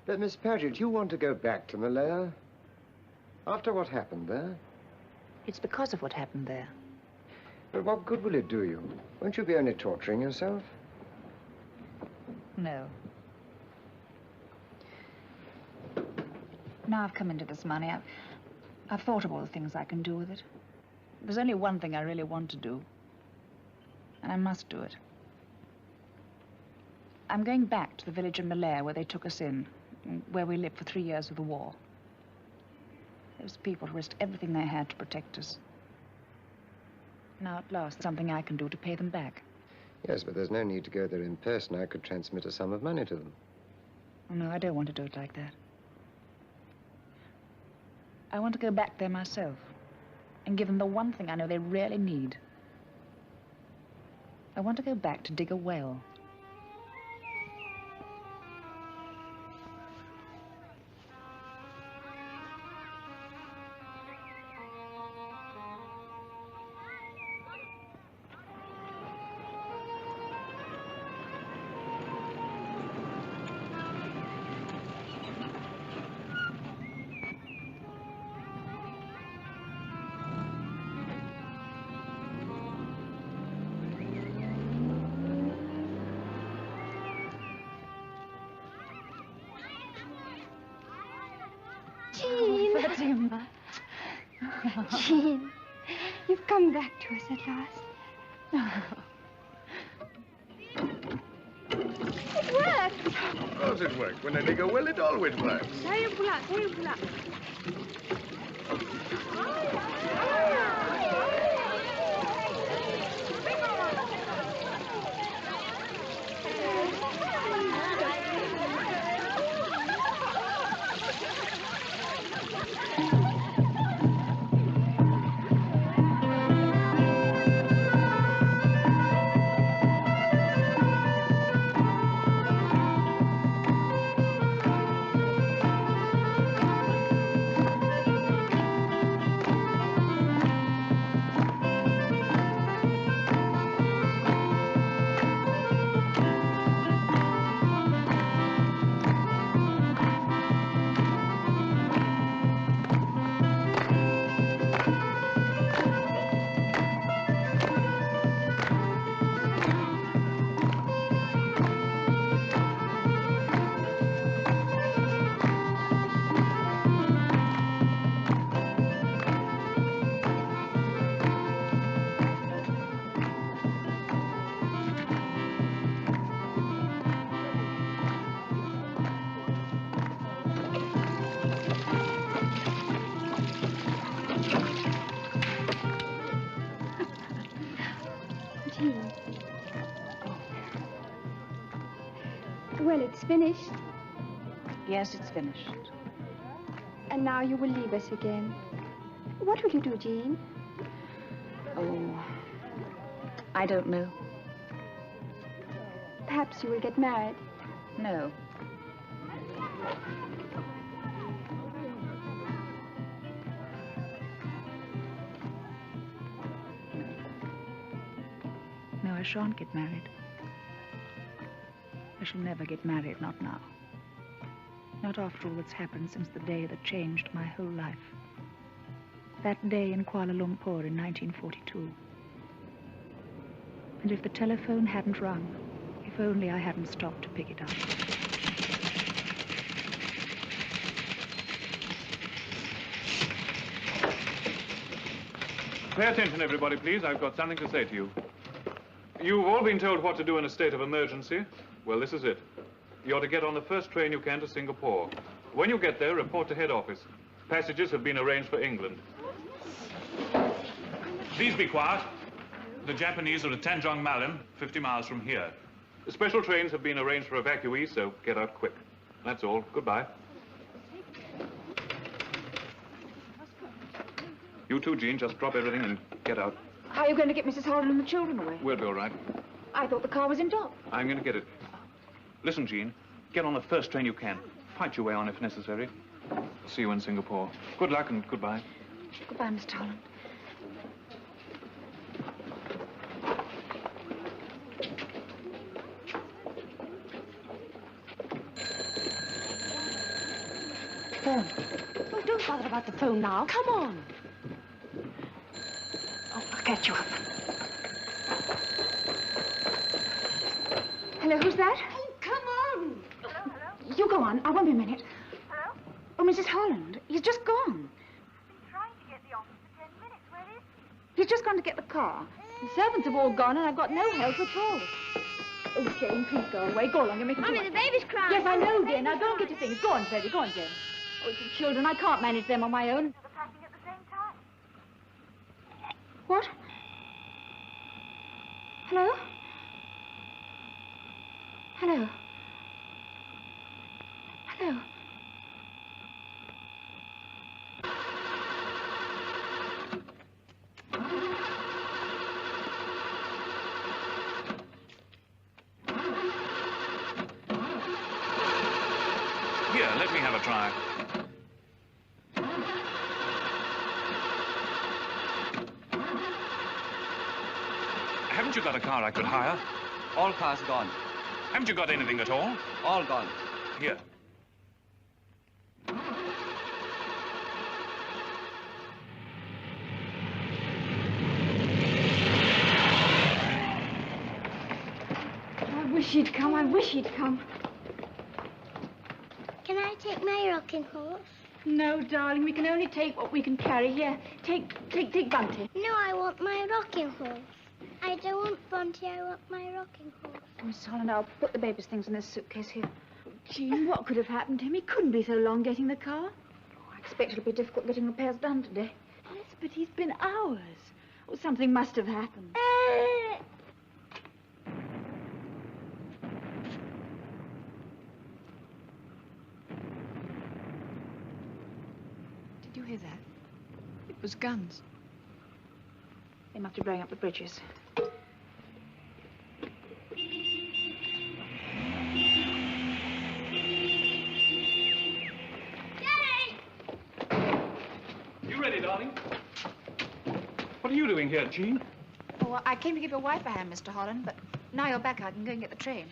But, Miss Paget, you want to go back to Malaya? After what happened there? It's because of what happened there. But what good will it do you? Won't you be only torturing yourself? No. Now I've come into this money, I've thought of all the things I can do with it. There's only one thing I really want to do, and I must do it. I'm going back to the village in Malaya where they took us in, where we lived for 3 years of the war. Those people risked everything they had to protect us. Now, at last, there's something I can do to pay them back. Yes, but there's no need to go there in person. I could transmit a sum of money to them. Oh, no, I don't want to do it like that. I want to go back there myself and give them the one thing I know they really need. I want to go back to dig a well. Fatima. Jean, you've come back to us at last. It worked. Of course it works. When I dig a well, it always works. Hurry and pull up, hurry and pull up. Well, it's finished. Yes, it's finished. And now you will leave us again. What will you do, Jean? Oh, I don't know. Perhaps you will get married. No. No, I shan't get married. I shall never get married, not now. Not after all that's happened since the day that changed my whole life. That day in Kuala Lumpur in 1942. And if the telephone hadn't rung, if only I hadn't stopped to pick it up. Pay attention, everybody, please. I've got something to say to you. You've all been told what to do in a state of emergency. Well, this is it. You're to get on the first train you can to Singapore. When you get there, report to head office. Passages have been arranged for England. Please be quiet. The Japanese are at Tanjong Malim, 50 miles from here. The special trains have been arranged for evacuees, so get out quick. That's all. Goodbye. You too, Jean. Just drop everything and get out. How are you going to get Mrs. Holden and the children away? We'll be all right. I thought the car was in dock. I'm going to get it. Listen, Jean. Get on the first train you can. Fight your way on if necessary. See you in Singapore. Good luck and goodbye. Goodbye, Mr. Holland. phone. Oh, don't bother about the phone now. Come on. Oh, I'll catch you up. Hello, who's that? Oh, come on. You go on. I won't be a minute. Hello? Oh, Mrs. Holland. He's just gone. Trying to get the office for 10 minutes. Where is he? He's just gone to get the car. The servants have all gone, and I've got no help at all. Oh, Jane, please go away. Go along, you're making too Mummy, much. the baby's crying. Yes, I know, dear. Now go and get your things. Go on, Freddie. Go on, Jane. Oh, it's the children. I can't manage them on my own. They're packing at the same time. What? Hello? Hello? Hello? Here, let me have a try. Haven't you got a car I could hire? All cars gone. Haven't you got anything at all? All gone. Here. I wish he'd come. I wish he'd come. Can I take my rocking horse? No, darling. We can only take what we can carry. Here, take Bunty. No, I want my rocking horse. I don't want Bunty, I want my rocking horse. Miss Holland, I'll put the baby's things in this suitcase here. Oh, Jean, what could have happened to him? He couldn't be so long getting the car. Oh, I expect it'll be difficult getting repairs done today. Yes, but he's been hours. Oh, something must have happened. Did you hear that? It was guns. They must be blowing up the bridges. You ready, darling? What are you doing here, Jean? Oh, I came to give your wife a hand, Mr. Holland, but now you're back, I can go and get the train.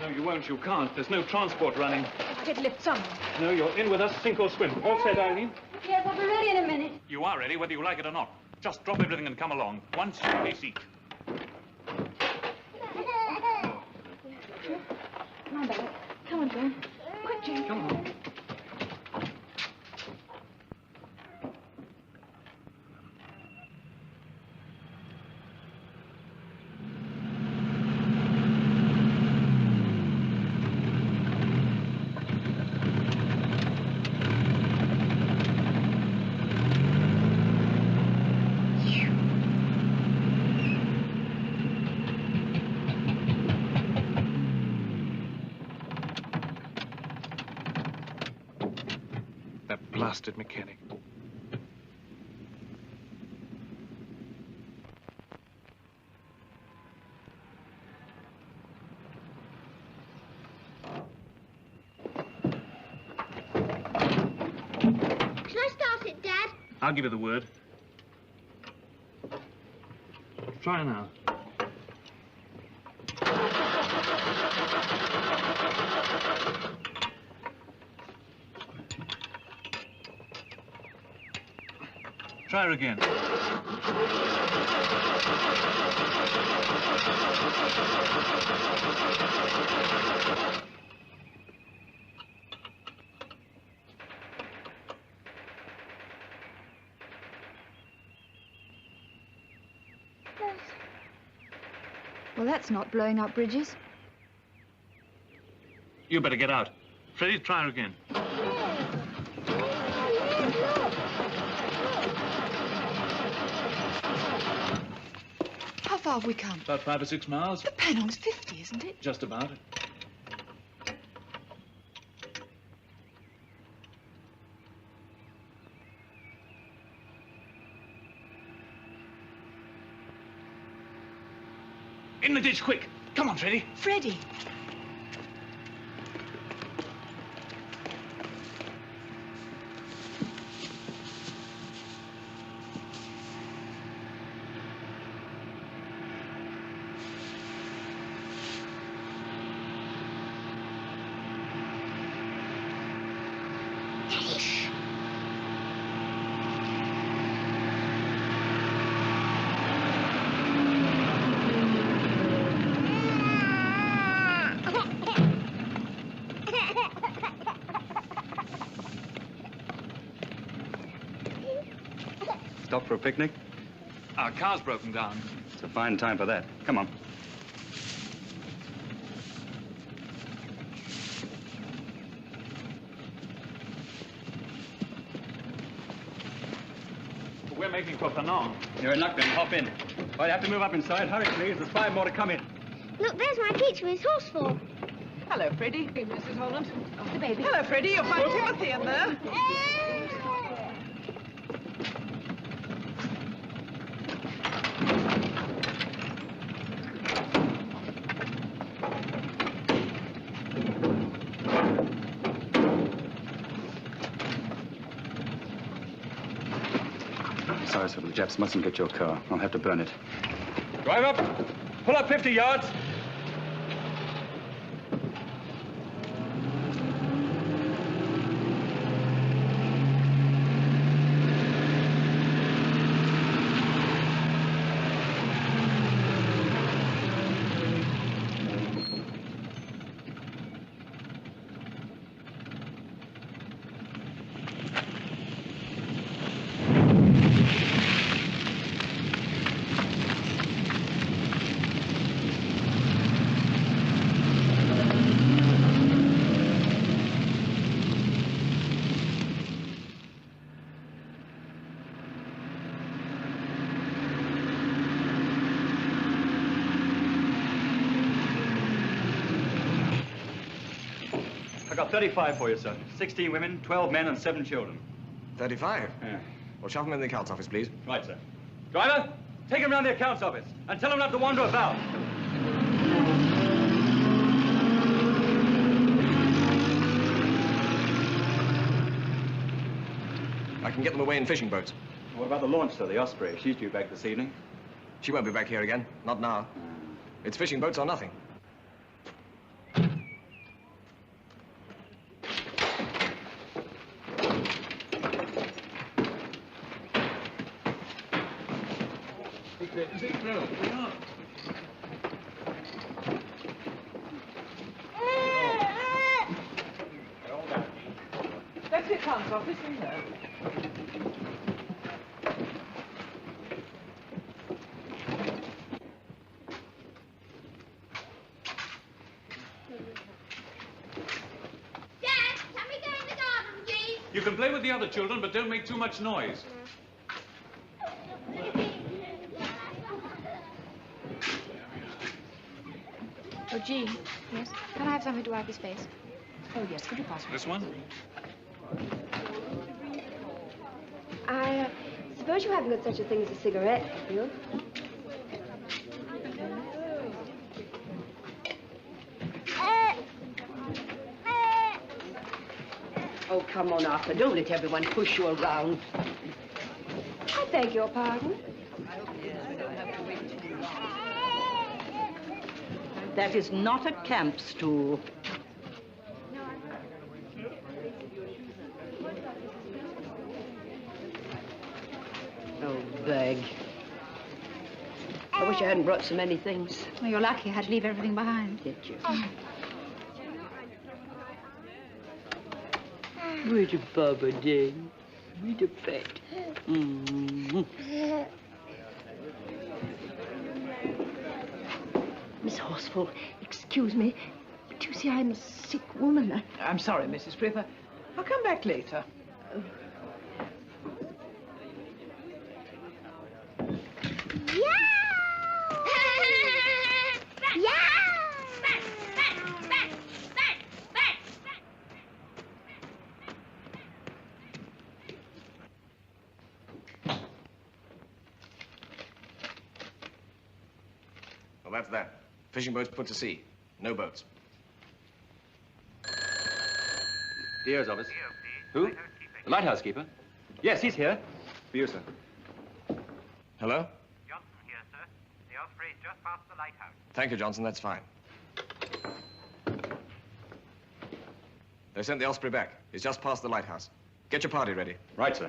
No, you won't. You can't. There's no transport running. I'll get a lift somewhere. No, you're in with us, sink or swim. All set, Eileen? Yes, I'll be ready in a minute. You are ready, whether you like it or not. Just drop everything and come along. Once you may seat. Come on, darling. Come on, Jane. Quick, Jane. Come on. Blasted mechanic. Can I start it, Dad? I'll give you the word. Try now. Try her again. Well, that's not blowing up bridges. You better get out. Freddie, try her again. How far have we come? About 5 or 6 miles. The Pennong's 50, isn't it? Just about. In the ditch, quick. Come on, Freddie. Freddie. Stop for a picnic? Our car's broken down. It's a fine time for that. Come on. We're making for Penang. You're in luck then. Hop in. Well, you have to move up inside. Hurry, please. There's 5 more to come in. Look, there's my teacher with his horseful. Hello, Freddie. Hey, Mrs. Holland. Oh, the baby. Hello, Freddie. You'll find Timothy in there. Sorry, sir, the Japs mustn't get your car. I'll have to burn it. Drive up. Pull up 50 yards. I got 35 for you, sir. 16 women, 12 men, and 7 children. 35? Yeah. Well, shove them in the accounts office, please. Right, sir. Driver, take them round the accounts office and tell them not to wander about. I can get them away in fishing boats. What about the launch, sir? The Osprey. She's due back this evening. She won't be back here again. Not now. It's fishing boats or nothing. That's the accounts office in there. Dad, can we go in the garden, please? You can play with the other children, but don't make too much noise. Oh, Jean. Yes? Can I have something to wipe his face? Oh, yes, could you pass me? This one? I suppose you haven't got such a thing as a cigarette, have you? Oh, come on, Arthur. Don't let everyone push you around. I beg your pardon. That is not a camp stool. Oh, bag. I wish I hadn't brought so many things. Well, you're lucky. I had to leave everything behind. Did you? Where's your Baba, Jane? Where's your pet? Miss Horsfall, excuse me, but you see, I'm a sick woman. I'm sorry, Mrs. Fripper. I'll come back later. Well, that's that. Fishing boats put to sea. No boats. DO's office. Who? The lighthouse keeper? Yes, he's here. For you, sir. Hello? Johnson here, sir. The Osprey's just past the lighthouse. Thank you, Johnson. That's fine. They sent the Osprey back. It's just past the lighthouse. Get your party ready. Right, sir.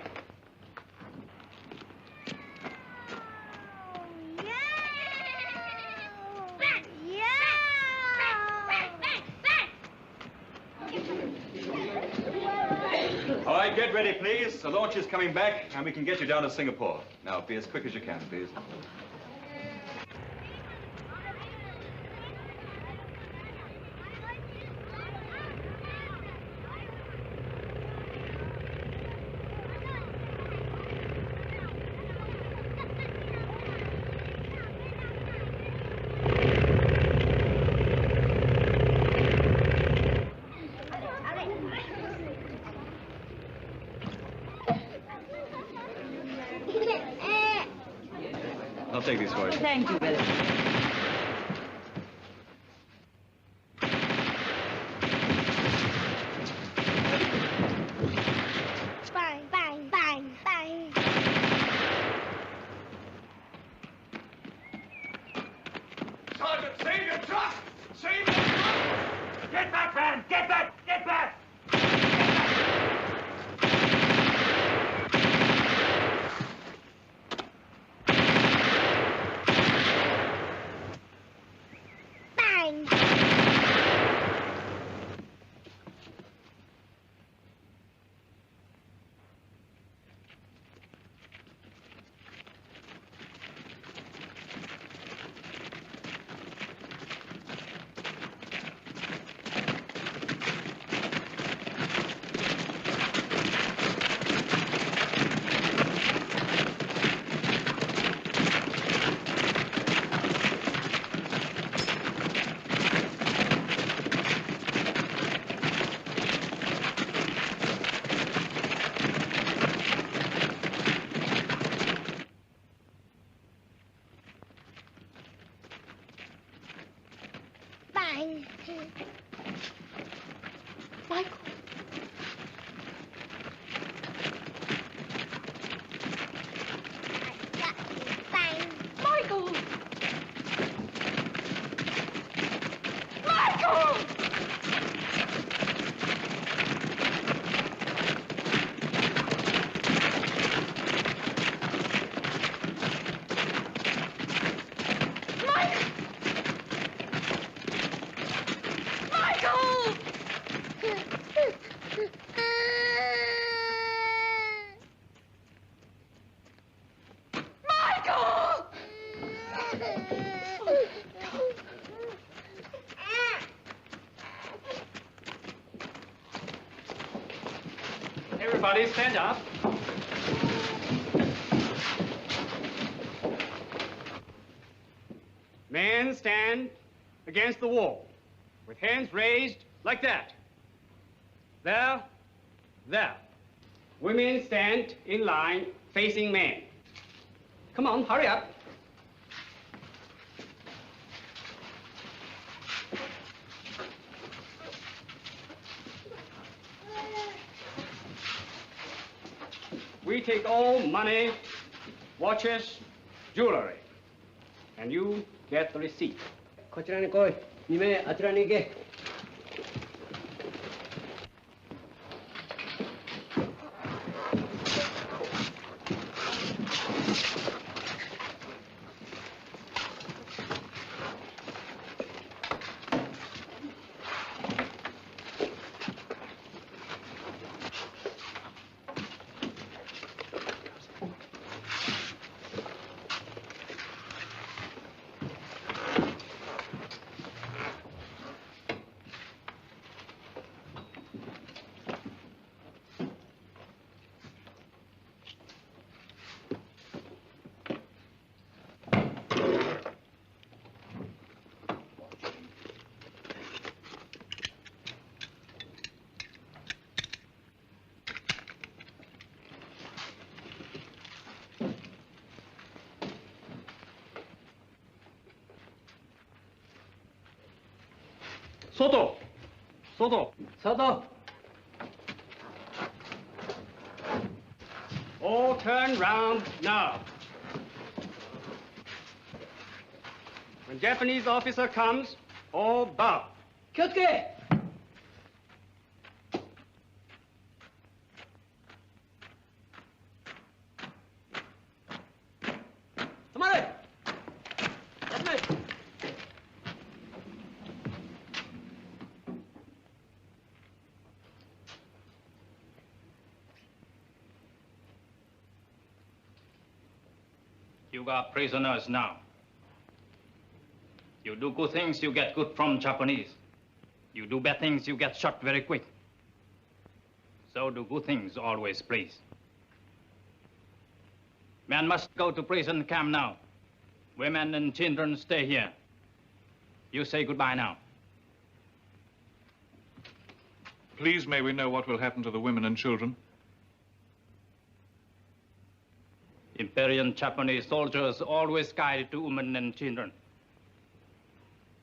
All right, right, get ready, please. The launch is coming back, and we can get you down to Singapore. Now, be as quick as you can, please. I'll take these for you. Thank you, Willie. Bang, bang, bang, bang. Sergeant, save your truck! Save your truck! Get back, man! Get back! Get back! Bang! Bang! Michael! Bang! Michael! Michael! Michael! Michael! Everybody stand up. Men stand against the wall with hands raised like that. There, there. Women stand in line facing men. Come on, hurry up. We take all money, watches, jewelry, and you get the receipt. こちらに来い。2名あちらに行け。外。外。外。 All turn round now. When Japanese officer comes, all bow. 気をつけ。止まれ。休め。You got prisoners now. You do good things, you get good from Japanese. You do bad things, you get shot very quick. So do good things always, please. Men must go to prison camp now. Women and children stay here. You say goodbye now. Please, may we know what will happen to the women and children? Imperial Japanese soldiers always guide to women and children.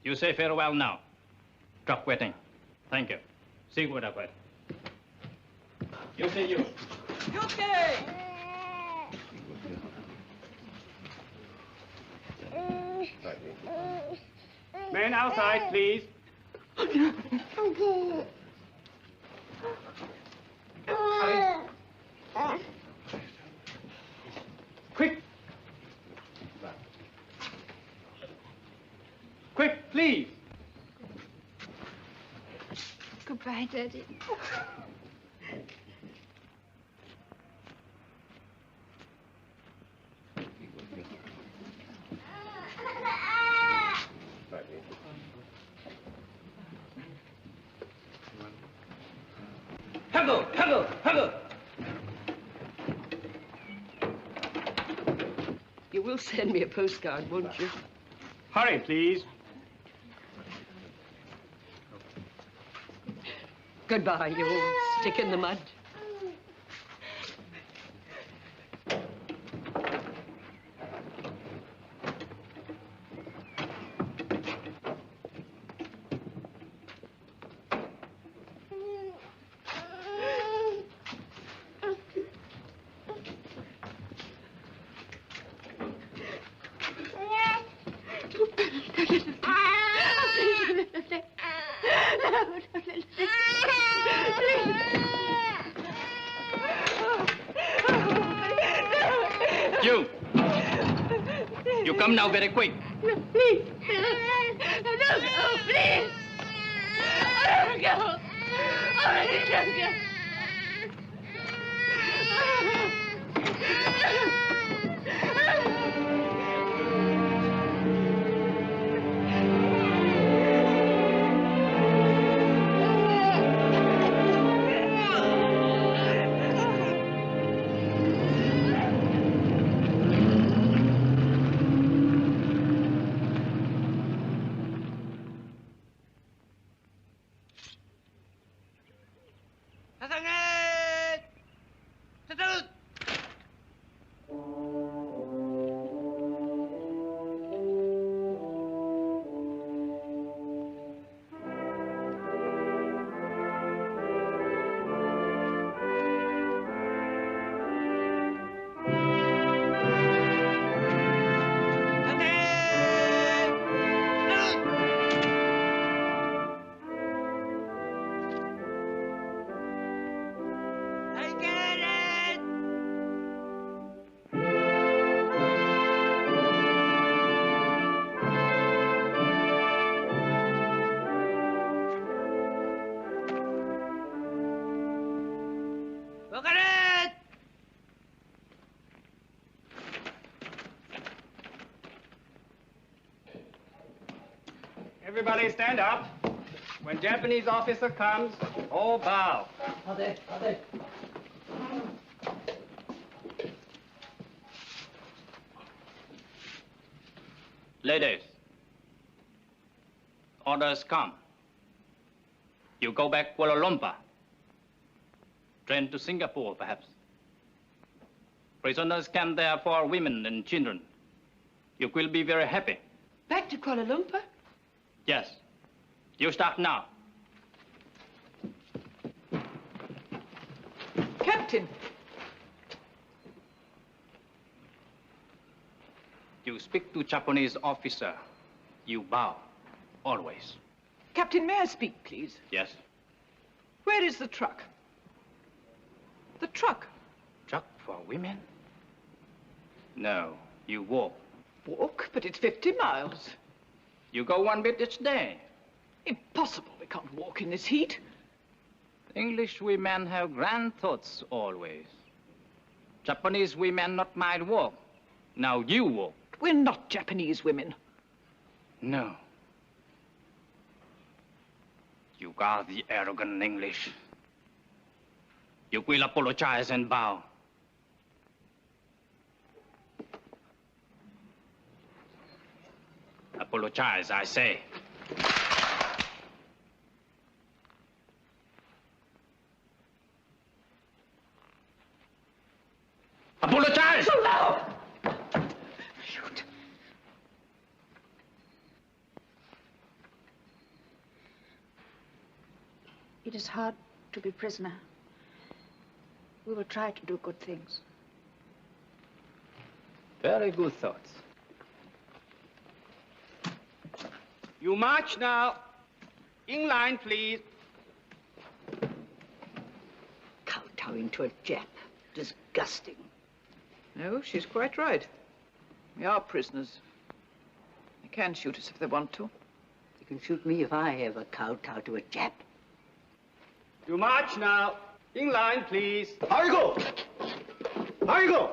You say farewell now. Drop waiting. Thank you. See you later. You see you. Okay. Men outside, please. Quick. Quick, please. Goodbye, Daddy. Huggle. You will send me a postcard, won't you? Hurry, please. Goodbye, you old stick in the mud. You come now very quick. No, please. Don't go, please. Don't go. Don't go. Everybody stand up. When Japanese officer comes, all bow. Ladies, orders come. You go back Kuala Lumpur. Train to Singapore, perhaps. Prisoners camp there for women and children. You will be very happy. Back to Kuala Lumpur? Yes. You start now. Captain! You speak to Japanese officer. You bow. Always. Captain, may I speak, please? Yes. Where is the truck? The truck? Truck for women? No, you walk. Walk? But it's 50 miles. You go one bit each day. Impossible. We can't walk in this heat. English women have grand thoughts always. Japanese women not mind walk. Now you walk. We're not Japanese women. No. You got the arrogant English. You will apologize and bow. Apologize, I say. Apologize! So loud! Shoot. It is hard to be prisoner. We will try to do good things. Very good thoughts. You march now. In line, please. Kowtowing to a Jap. Disgusting. No, she's quite right. We are prisoners. They can shoot us if they want to. You can shoot me if I ever kowtow to a Jap. You march now. In line, please. How you go? How you go?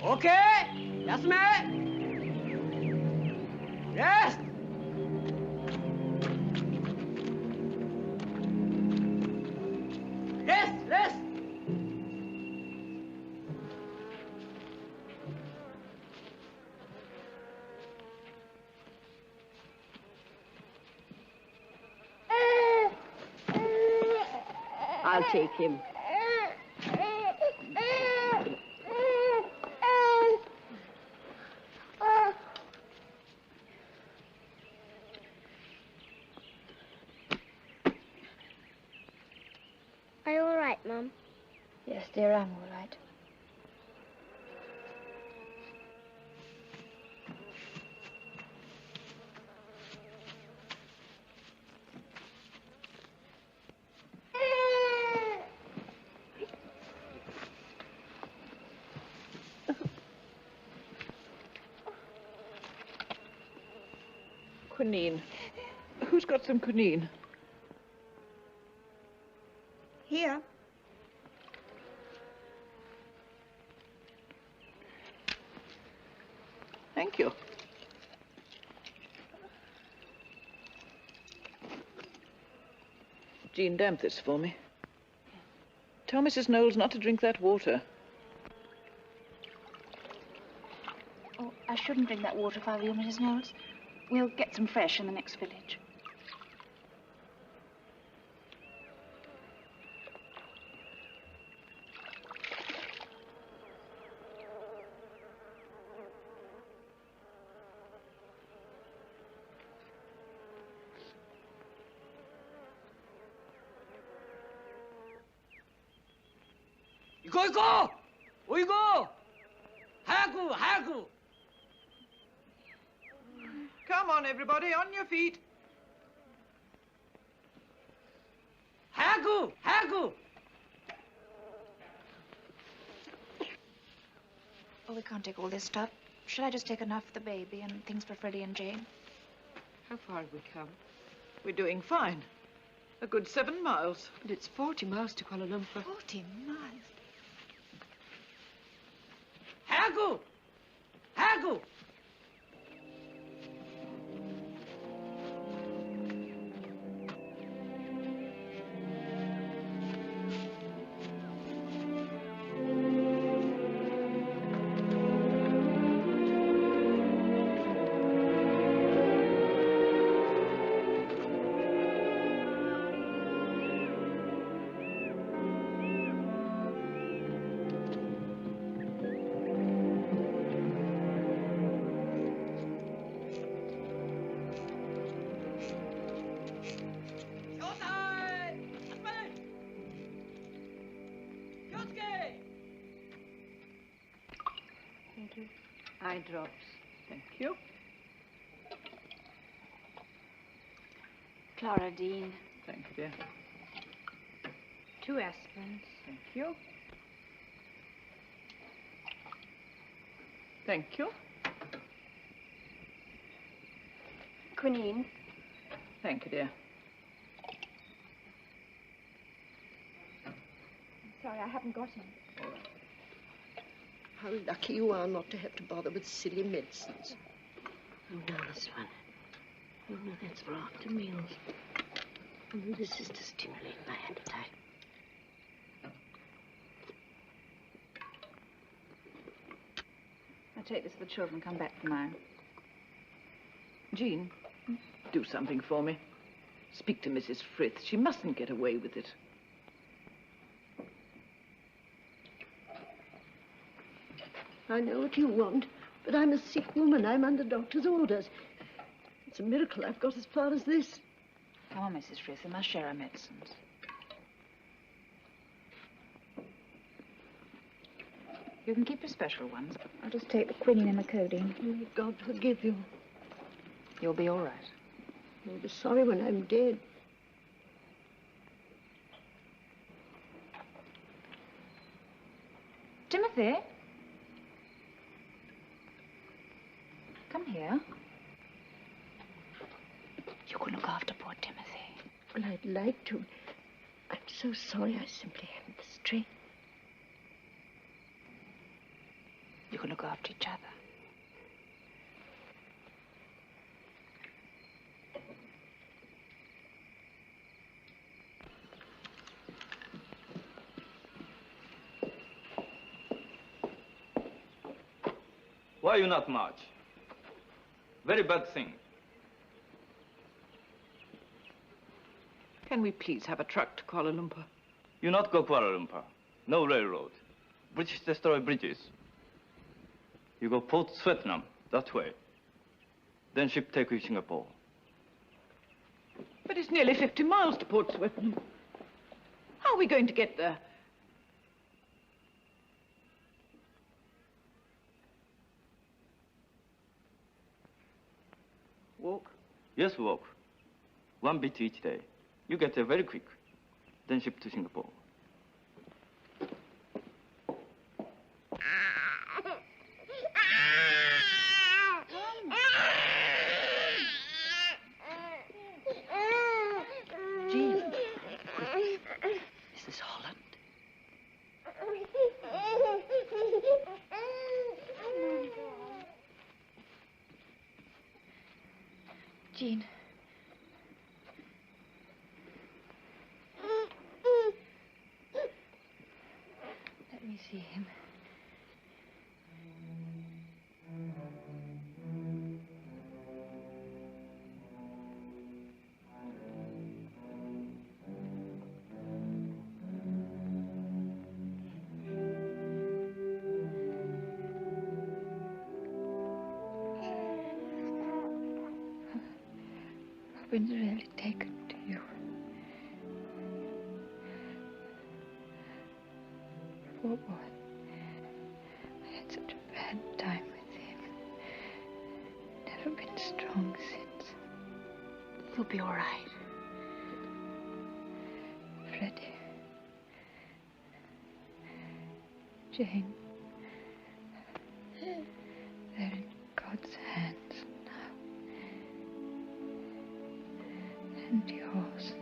Okay, yes, ma'am. Yes. Yes, yes. I'll take him. Are you all right, Mum? Yes, dear, I'm all right. Quinine. Who's got some quinine? Here. Thank you. Jean, damp this for me. Tell Mrs. Knowles not to drink that water. Oh, I shouldn't drink that water if I were you, Mrs. Knowles. We'll get some fresh in the next village. 이거! 이거! 하구! Come on, everybody, on your feet. 하구! Oh, we can't take all this stuff. Should I just take enough for the baby and things for Freddie and Jane? How far have we come? We're doing fine. A good 7 miles. But it's 40 miles to Kuala Lumpur. 40 miles. 하구! do. Eye drops. Thank you. Chlorodine. Thank you, dear. 2 aspirins. Thank you. Thank you. Quinine. Thank you, dear. Sorry, I haven't got any. How lucky you are not to have to bother with silly medicines. Oh, now this one. Oh, no, that's for after meals. Oh, this is to stimulate my appetite. I take this to the children, come back for mine. Jean, do something for me. Speak to Mrs. Frith. She mustn't get away with it. I know what you want, but I'm a sick woman. I'm under doctor's orders. It's a miracle I've got as far as this. Come on, Mrs. Frith, we must share our medicines. You can keep your special ones. I'll just take the quinine and the codeine. May God forgive you. You'll be all right. You'll be sorry when I'm dead. Timothy? Come here. You can look after poor Timothy. Well, I'd like to. I'm so sorry I simply haven't the strength. You can look after each other. Why you not march? Very bad thing. Can we please have a truck to Kuala Lumpur? You not go Kuala Lumpur. No railroad. British destroy bridges. You go Port Vietnam, that way. Then ship take you Singapore. But it's nearly 50 miles to Port Vietnam. How are we going to get there? Walk? Yes, walk. 1 bit each day. You get there very quick. Then ship to Singapore. Jean. Mrs. Holland. Jean. Let me see him. Robin's really taken to you. Poor boy. I had such a bad time with him. Never been strong since. You'll be all right. Freddie. Jane. They're in God's hands now. And yours.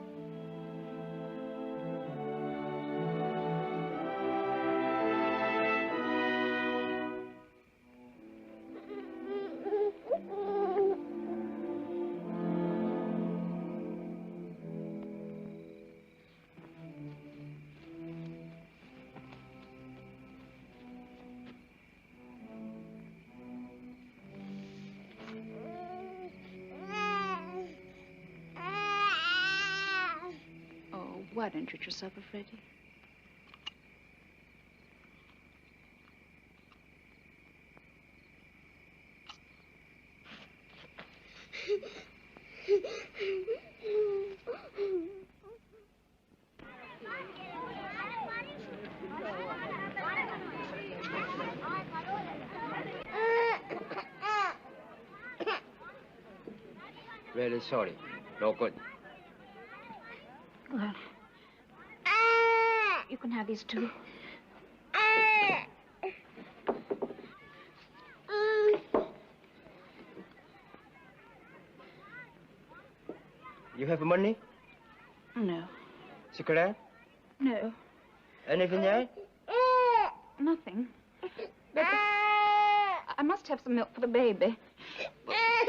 Why don't you eat your supper, Freddie? Really sorry. No good. Well, you can have these two. You have money? No. Cigarette? No. Anything else? Nothing. But I must have some milk for the baby.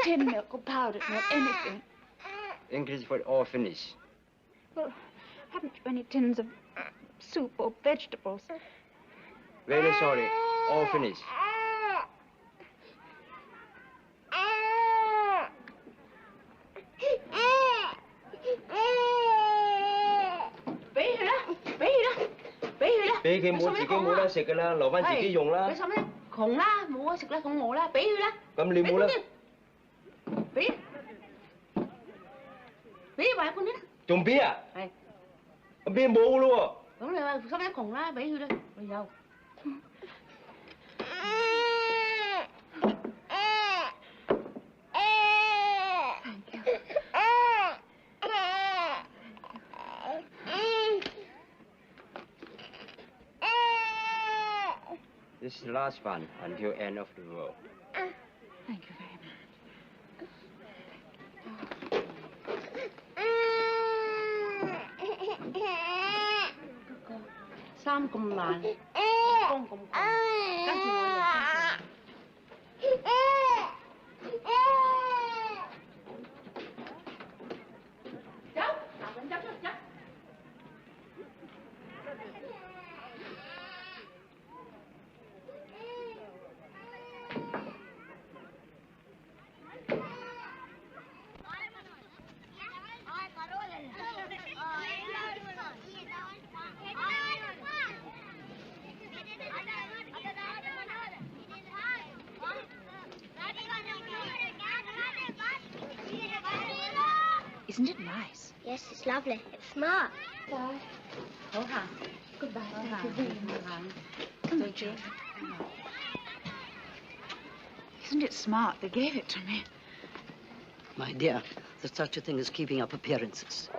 Tin milk or powdered milk, anything. English for all finished. Well, haven't you any tins of soup or vegetables? Very sorry. All finished. Bị cái mua chỉ cái mua ra xịt là lẩu văn chỉ cái dùng là. Xong đấy, khủng lá, mua xịt lá không ngủ lá, bí lá. Cầm ly mua là. Bí. Bí vậy con nít. Trùng bí à? Bí mua luôn. Đúng rồi, xong đấy khủng lá, bí đó. Bây giờ. This is the last one until end of the world. Thank you very much. Sam cùng lại. Con cùng con. Các chị ngồi cháu, cháu. Isn't it nice? Yes, it's lovely. It's smart. Bye. Hold on. Goodbye. Hold Thank on. you very much. Come on, Jane. Isn't it smart? They gave it to me. My dear, there's such a thing as keeping up appearances.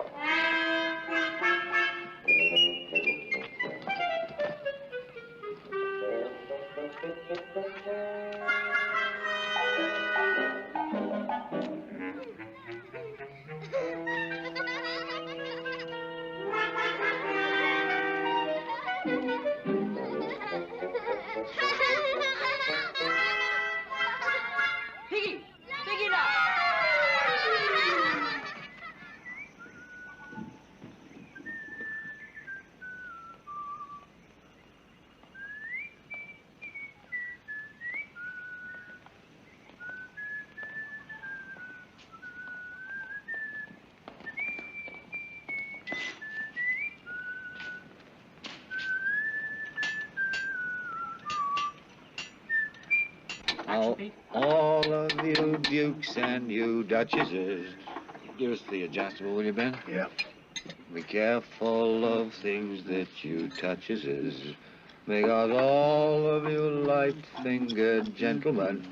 Now, all of you dukes and you duchesses, give us the adjustable, will you, Ben? Yeah. Be careful of things that you touches, because all of you light-fingered gentlemen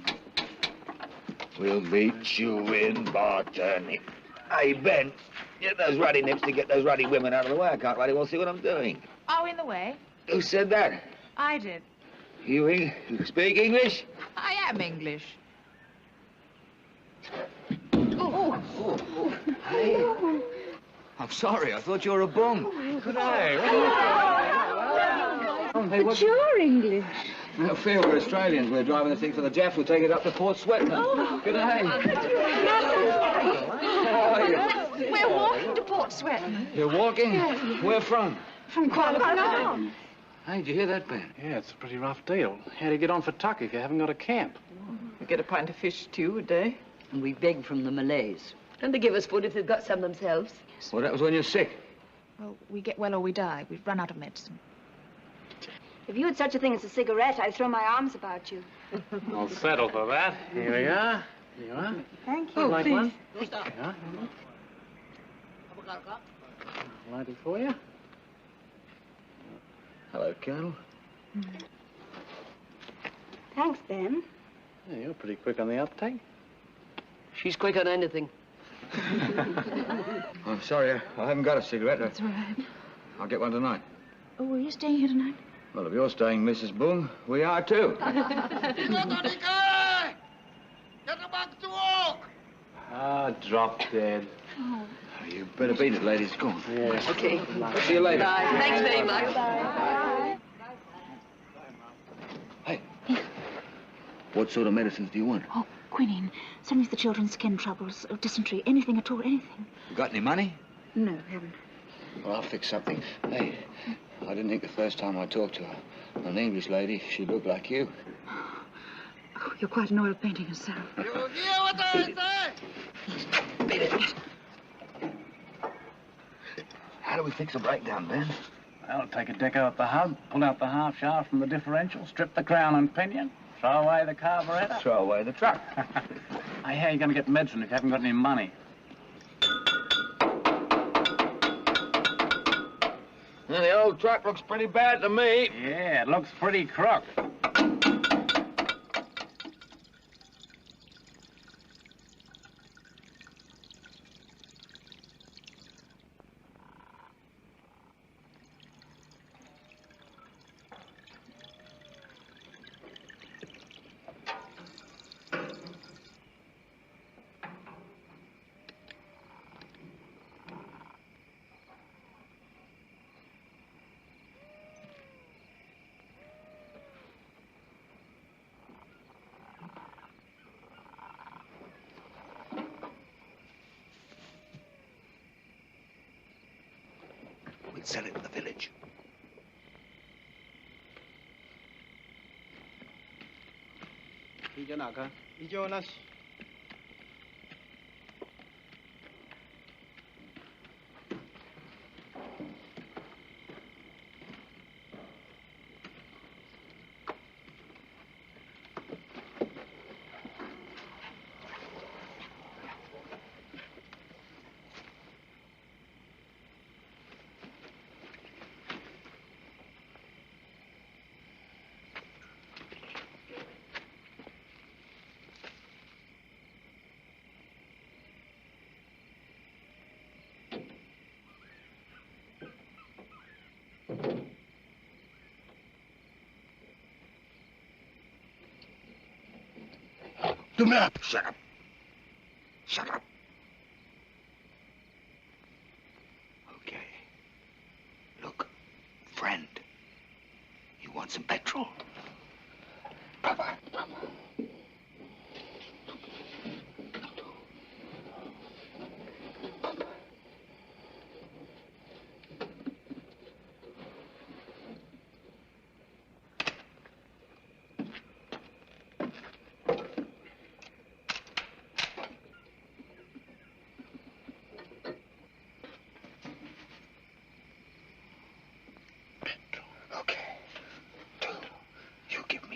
will meet you in botany. Hey, Ben, get those ruddy nips to get those ruddy women out of the way. I can't bloody well see what I'm doing. Are we in the way? Who said that? I did. You speak English? I am English. Hey. I'm sorry, I thought you were a bum. Good day. But you're English. No fear, we're Australians. We're driving the thing for the Japs. We'll take it up to Port Swettenham. Good day. How are you? We're walking to Port Swettenham. You're walking? Where from? From Kuala Lumpur. Hey, did you hear that, Ben? Yeah, it's a pretty rough deal. How do you get on for tuck if you haven't got a camp? We get a pint of fish stew a day. And we beg from the Malays. And they give us food if they've got some themselves. Well, that was when you're sick. Well, we get well or we die. We've run out of medicine. If you had such a thing as a cigarette, I'd throw my arms about you. I'll settle for that. Here we are. Here you are. Thank you. Like one? Please. Yeah. Light it for you. Hello, Colonel. Thanks, Ben. Yeah, you're pretty quick on the uptake. She's quick on anything. I'm sorry, I haven't got a cigarette. That's all right. I'll get one tonight. Oh, are you staying here tonight? Well, if you're staying, Mrs. Boone, we are too. Ah, drop dead. Oh. You better beat it, ladies. Go on. Yeah. Okay. See you later. Bye. Thanks very much. Bye. Hey. What sort of medicines do you want? Oh, quinine. Send me the children's skin troubles, dysentery, anything at all, anything. You got any money? No, haven't. Well, I'll fix something. Hey, I didn't think the first time I talked to her, an English lady, she looked like you. Oh, you're quite an oil painting yourself. You hear what I say? Beat it. How do we fix a breakdown, Ben? Well, take a deck out the hub, pull out the half shaft from the differential, strip the crown and pinion, throw away the carburetor. Throw away the truck. I hear you're going to get medicine if you haven't got any money. Well, the old truck looks pretty bad to me. Yeah, it looks pretty crook. We'll sell it in the village. Do not shut up. Shut up. Okay. Look, friend, you want some petrol? Papa, Papa.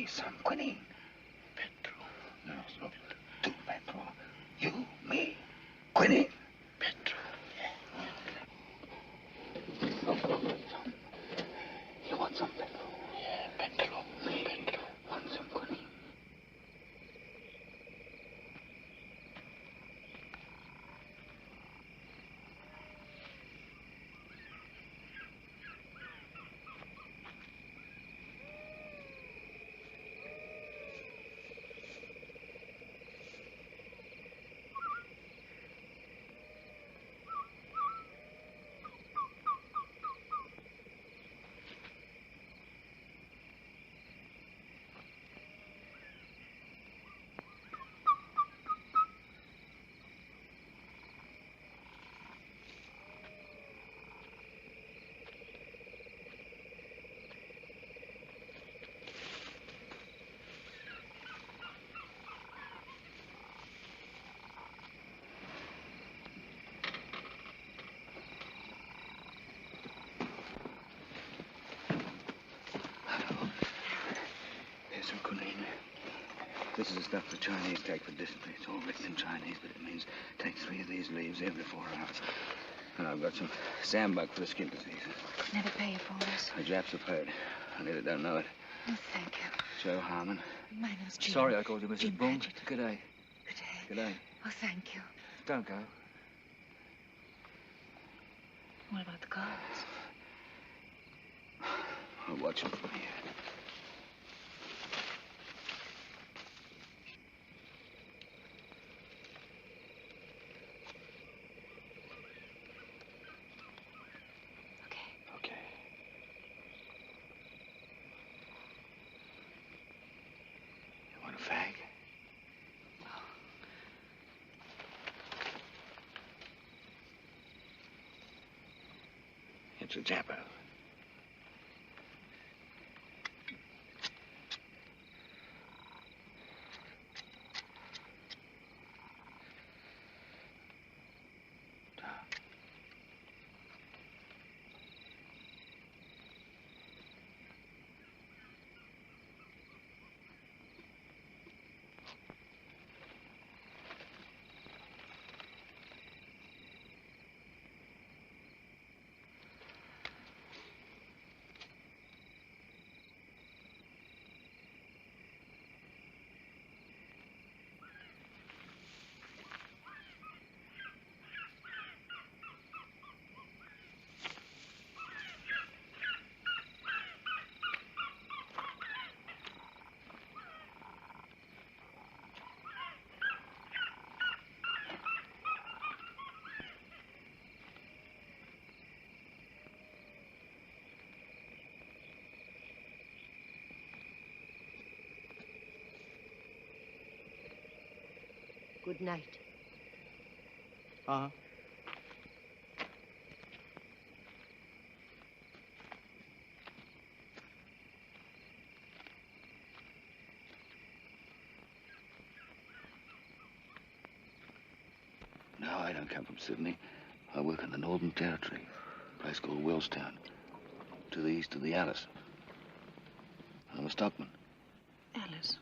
Some quinine. Petro. No, no. Tu, Petro. You, me. Quinine. Petro. You want some Petro? Yeah, Petro. Me. Petro. Want some quinine? Some quinine. This is the stuff the Chinese take for dysentery. It's all written in Chinese, but it means take 3 of these leaves every 4 hours. And I've got some sandbug for the skin disease. Never pay you for this. The Japs have heard. I nearly don't know it. Oh, thank you. Joe Harmon. My name's Jean. Sorry I called you Mrs. Jean Boone. Paget. Good day. Good day. Good day. Oh, thank you. Don't go. watch him from here. Okay. You want a fag? It's a Jappo. Good night. Uh-huh. No, I don't come from Sydney. I work in the Northern Territory, a place called Willstown, to the east of the Alice. I'm a stockman. Alice?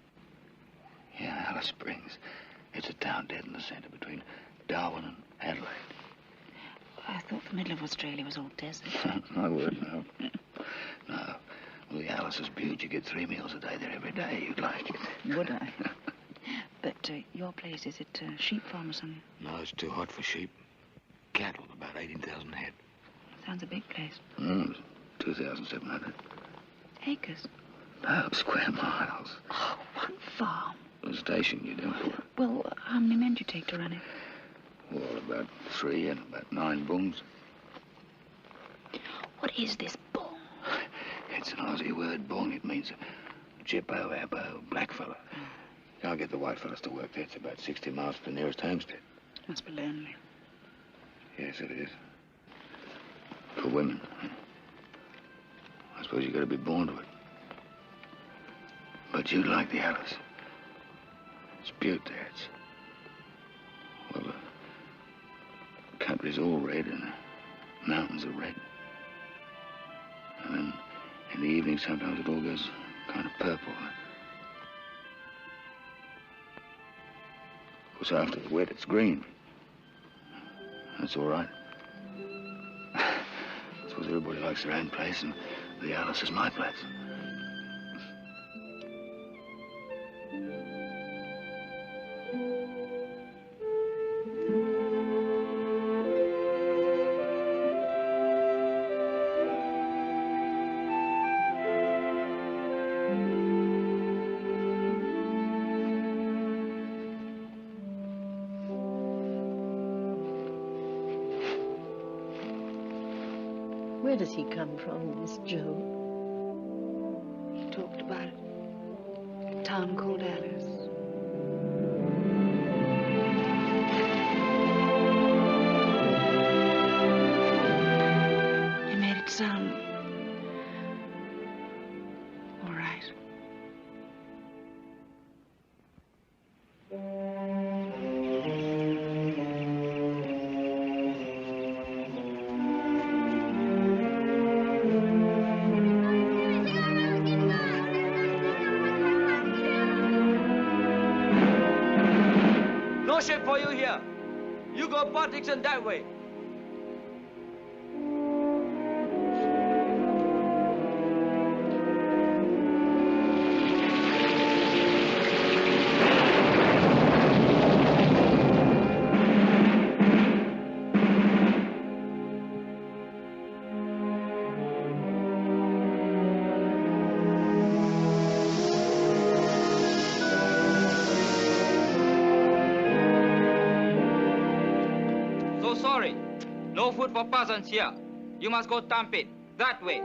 Yeah, Alice Springs. It's a town dead in the centre between Darwin and Adelaide. I thought the middle of Australia was all desert. My word, no. No. Well, the Alice is beaut. You get 3 meals a day there every day. You'd like it. Would I? But your place, is it a sheep farm or something? No, it's too hot for sheep. Cattle, about 18,000 head. Sounds a big place. 2,700. Acres? No, square miles. Oh, one farm. The station you do. Well, how many men do you take to run it? Well, about 3 and about 9 bungs. What is this bung? It's an Aussie word, bung. It means chippo, abbo, blackfellow. Can't get the white fellas to work there. It's about 60 miles to the nearest homestead. Must be lonely. Yes, it is. For women. I suppose you got to be born to it. But you like the Alice. It's beaut there. It's... Well, the country's all red and the mountains are red. And then in the evening, sometimes it all goes kind of purple. Of course, after the wet, it's green. That's all right. I suppose everybody likes their own place, and the Alice is my place. Where does he come from, Miss Jo? He talked about it. A town called Alice. He made it sound all right. No ship for you here. You go Port Dixon that way. No food for peasants here. You must go dump it. That way.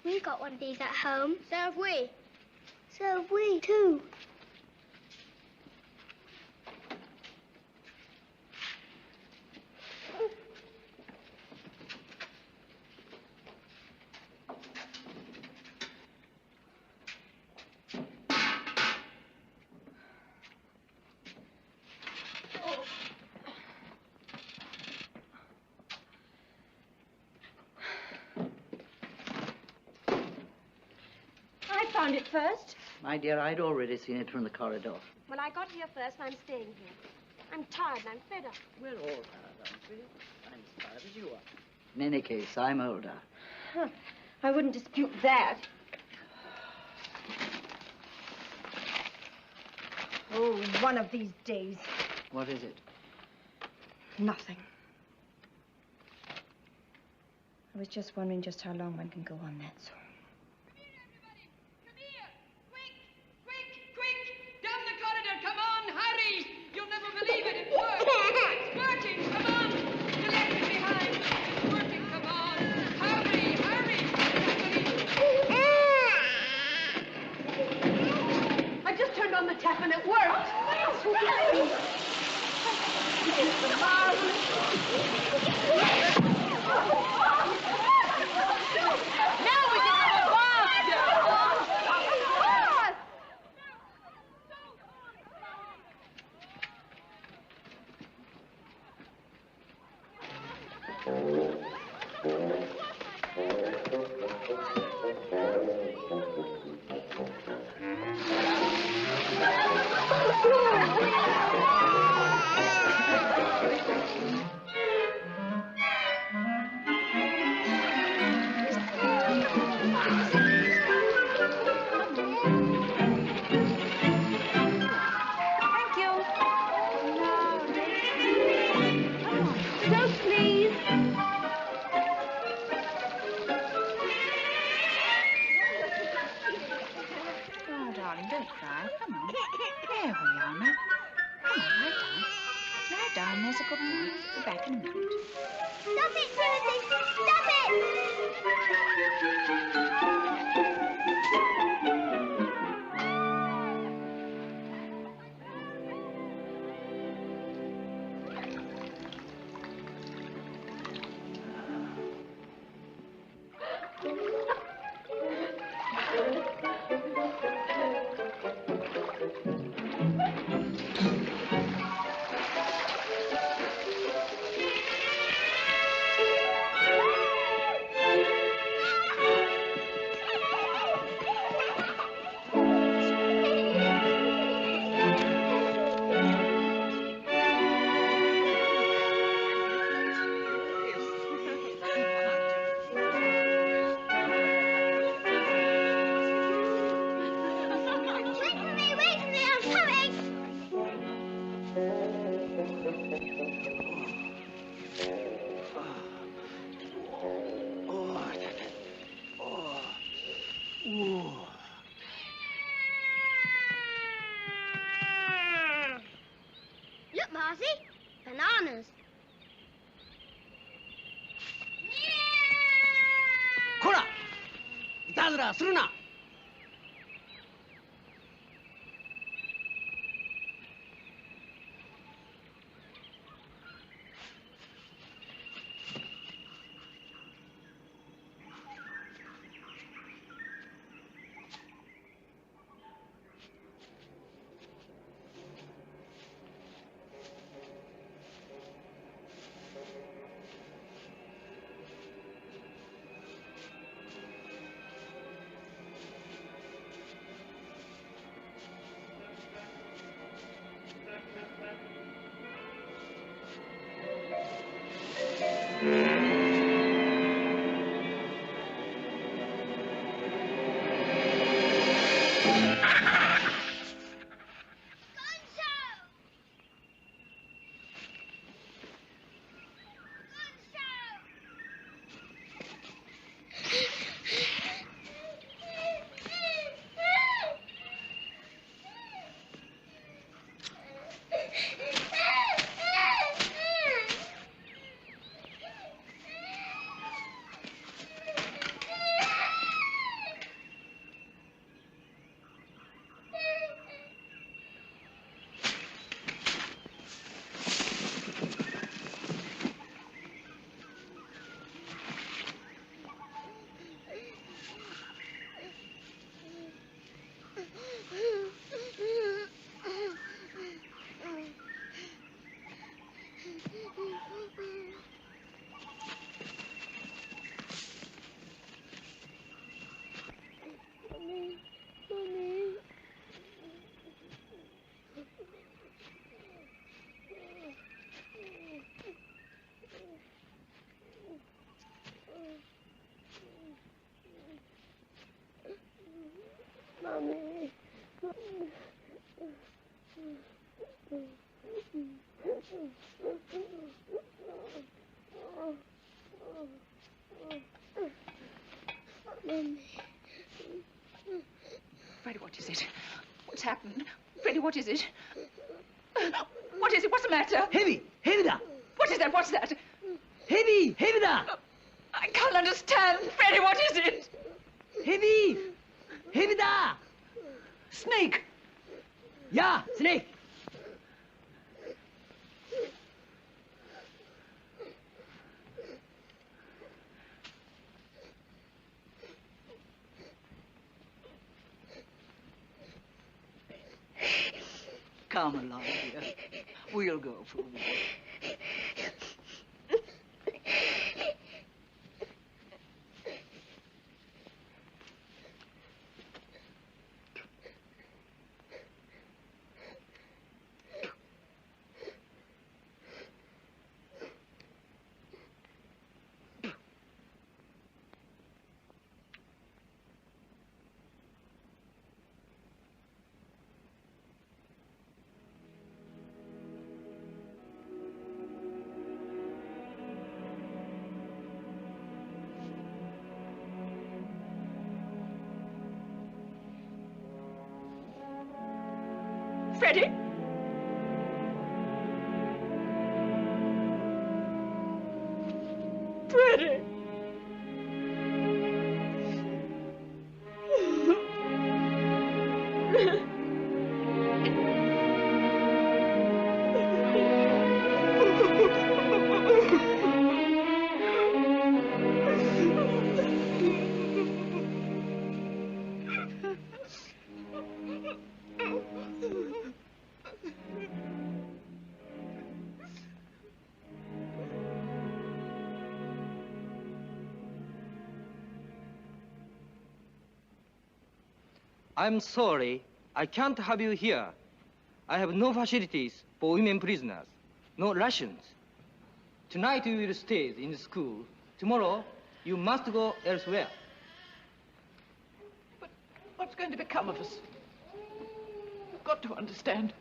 We got one of these at home. So have we. So have we, too. Found it first. My dear, I'd already seen it from the corridor. Well, I got here first and I'm staying here. I'm tired and I'm fed up. We're all tired, aren't we? I'm as tired as you are. In any case, I'm older. Huh. I wouldn't dispute that. Oh, one of these days. What is it? Nothing. I was just wondering just how long one can go on that, so. Come on, hurry! You'll never believe it. It works. It's working. Come on. You left me behind. It's working. Come on. Hurry, hurry. I just turned on the tap and it worked. It's marvelous. Now we can have a bath. There's a good boy. Be back in a minute. Stop it, Timothy! Stop Marcy. Bananas. Kora! いたずらするな! Mommy. Freddie, what is it? What's happened? Freddie, what is it? What is it? What's the matter? Heavy! Heavy da! What is that? What's that? Heavy! Heavy da! I can't understand. Freddie, what is it? Heavy! Heavy da! Snake! Yeah, snake! Come along, dear. We'll go for a walk. Freddie? Freddie! I'm sorry, I can't have you here. I have no facilities for women prisoners, no rations. Tonight you will stay in the school. Tomorrow, you must go elsewhere. But what's going to become of us? You've got to understand.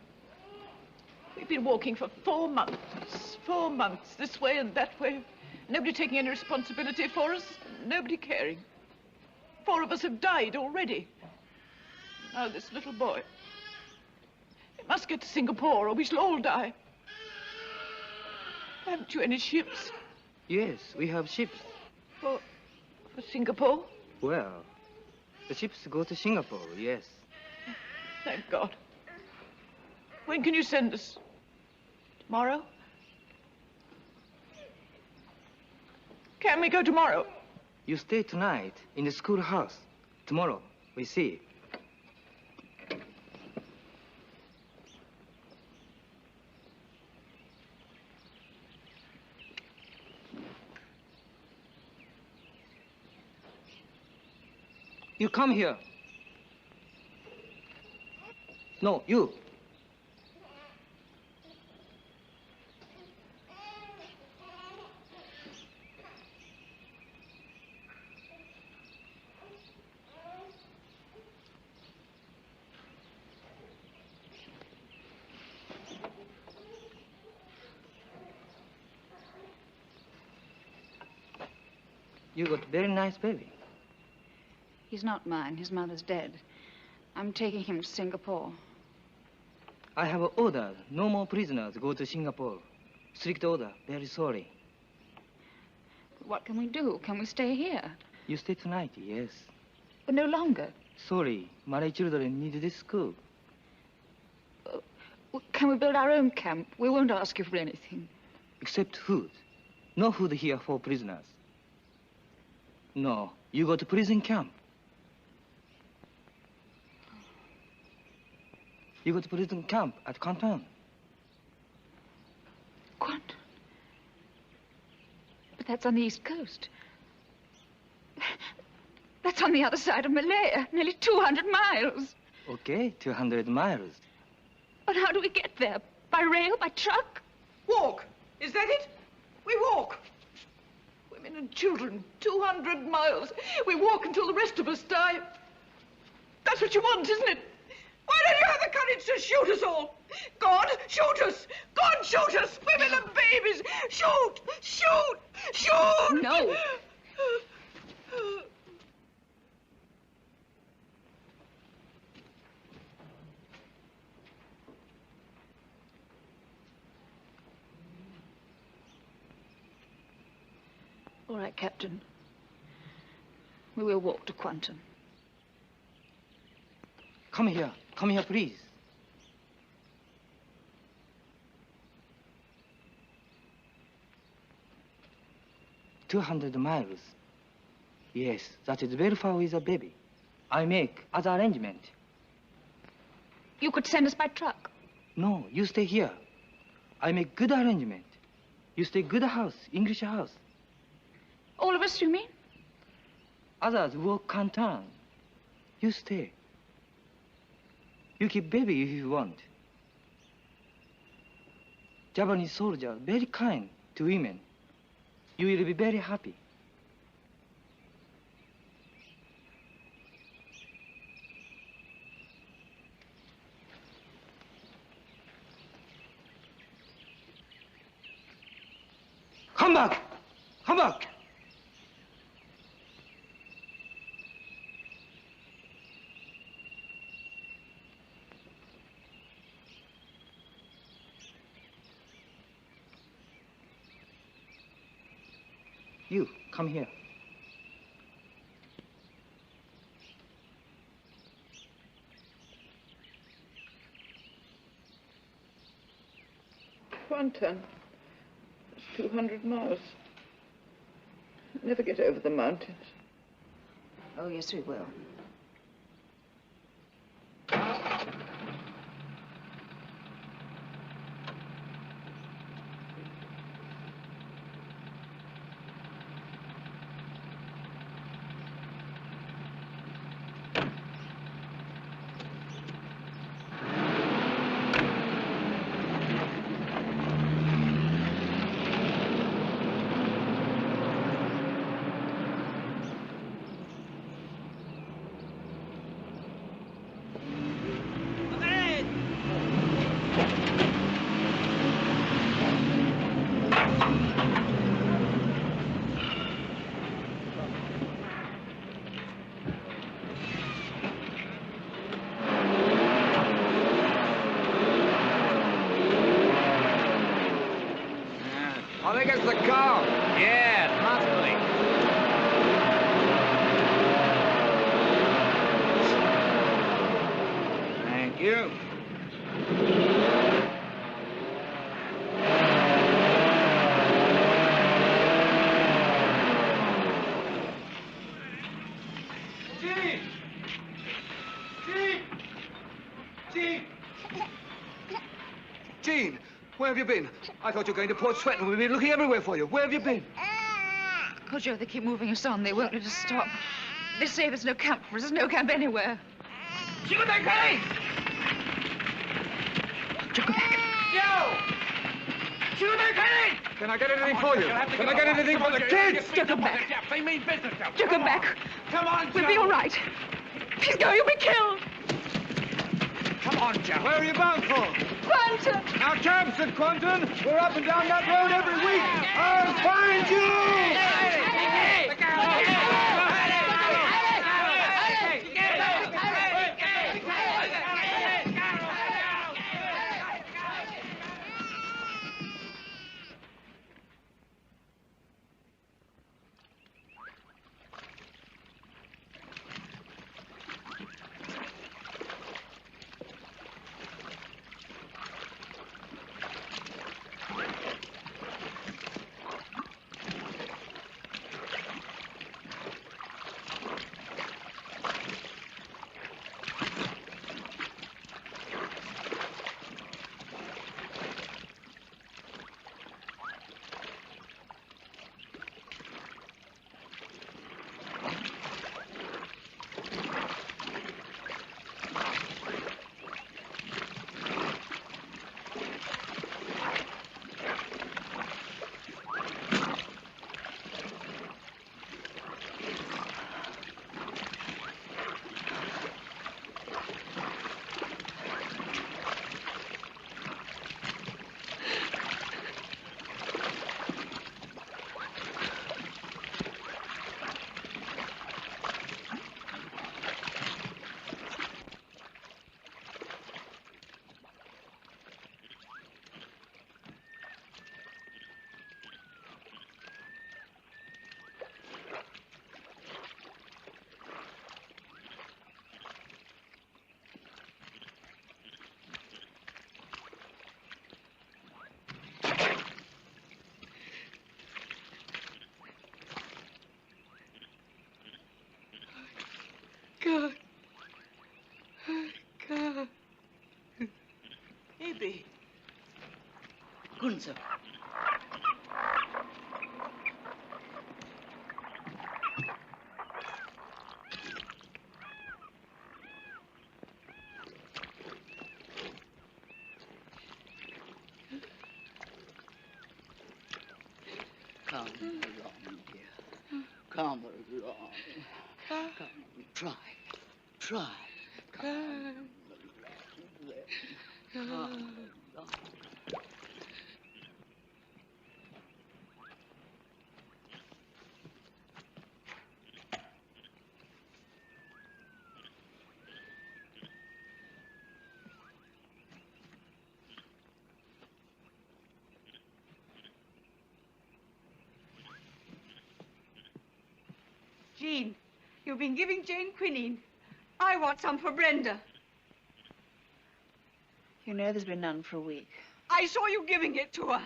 We've been walking for 4 months. 4 months, this way and that way. Nobody taking any responsibility for us, nobody caring. 4 of us have died already. Now this little boy. He must get to Singapore or we shall all die. Haven't you any ships? Yes, we have ships. For Singapore? Well, the ships go to Singapore, yes. Thank God. When can you send us? Tomorrow? Can we go tomorrow? You stay tonight in the schoolhouse. Tomorrow, we see. You come here. No, you. You got very nice baby. He's not mine. His mother's dead. I'm taking him to Singapore. I have an order. No more prisoners go to Singapore. Strict order. Very sorry. What can we do? Can we stay here? You stay tonight, yes. But no longer. Sorry. Married children need this school. Can we build our own camp? We won't ask you for anything. Except food. No food here for prisoners. No, you go to prison camp. You go to prison camp at Canton. Quantum? But that's on the East Coast. That's on the other side of Malaya, nearly 200 miles. Okay, 200 miles. But how do we get there? By rail, by truck? Walk. Is that it? We walk. Women and children, 200 miles. We walk until the rest of us die. That's what you want, isn't it? Why don't you have the courage to shoot us all? God, shoot us! God, shoot us! Women and babies! Shoot! Shoot! Shoot! No. All right, Captain. We will walk to Quantum. Come here. Come here, please. $200 miles. Yes, that is very far with a baby. I make other arrangement. You could send us by truck. No, you stay here. I make good arrangement. You stay good house, English house. All of us, you mean? Others work Canton. You stay. You keep baby if you want. Japanese soldier, very kind to women. You will be very happy. Come back! Come back! You, come here. Quantum. It's 200 miles. Never get over the mountains. Oh, yes, we will. I think it's the car. Yeah, possibly. Thank you. Gene! Gene! Gene! Jean, where have you been? I thought you were going to Port Sweaton. We've been looking everywhere for you. Where have you been? Oh, Joe, they keep moving us on. They won't let us stop. They say there's no camp for us. There's no camp anywhere. Joe, go back! Joe, go back. Can I get anything for you? Can I get anything for the kids? Joe, come back. They mean business, Joe. Joe, come back. Come on, Joe. We'll be all right. Please go. You'll be killed. Come on, Joe. Where are you bound for? Quantum. Our camp, said Quantum. We're up and down that road every week. I'll find you! God. God. Baby. Gunther. Come along, dear. Come along. Come, try. Try. Come along. Come along. Jean, you've been giving Jane quinine. I want some for Brenda. You know there's been none for a week. I saw you giving it to her.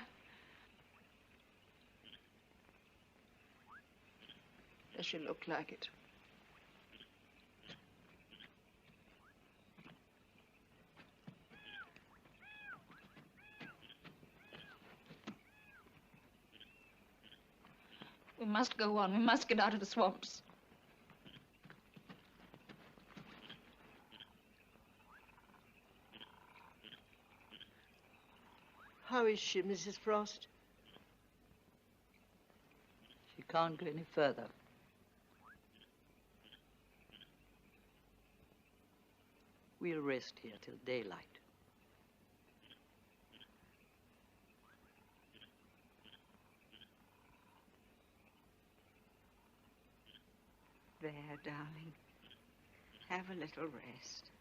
Does she look like it? We must go on. We must get out of the swamps. How is she, Mrs. Frost? She can't go any further. We'll rest here till daylight. There, darling. Have a little rest.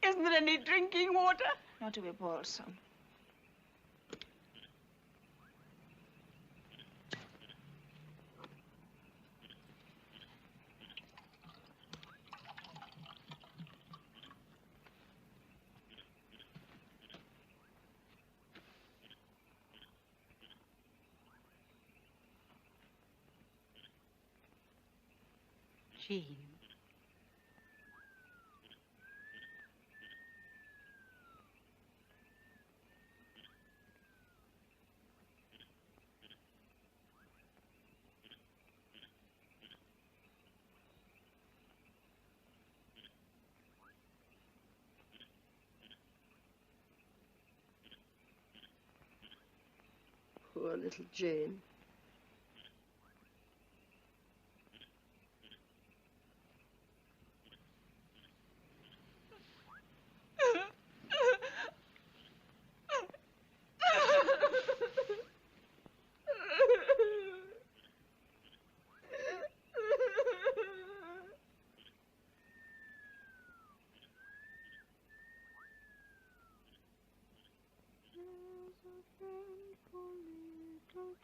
Isn't there any drinking water? Not till we boil some. Jean. Poor little Jane.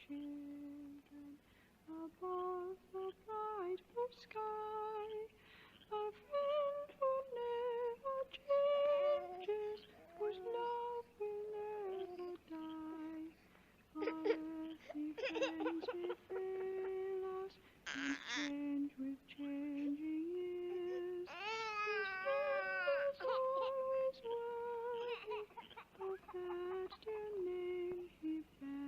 Children above the bright blue sky, a friend who never changes, whose love will never die. Our earthly friends may fail us and change with changing years. His friend is always worthy of that dear name he bears.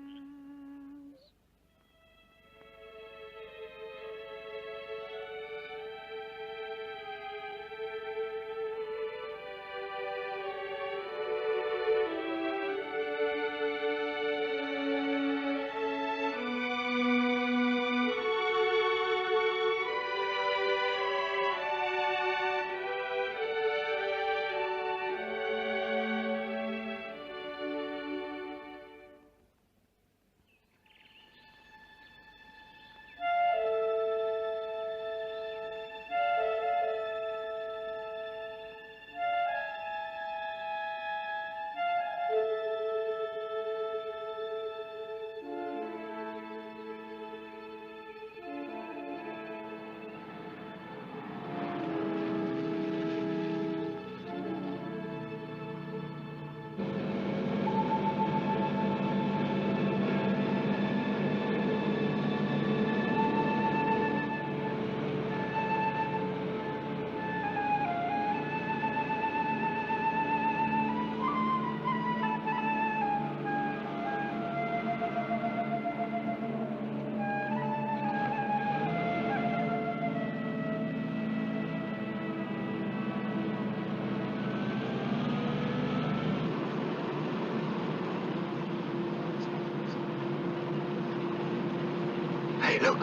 Hey, look.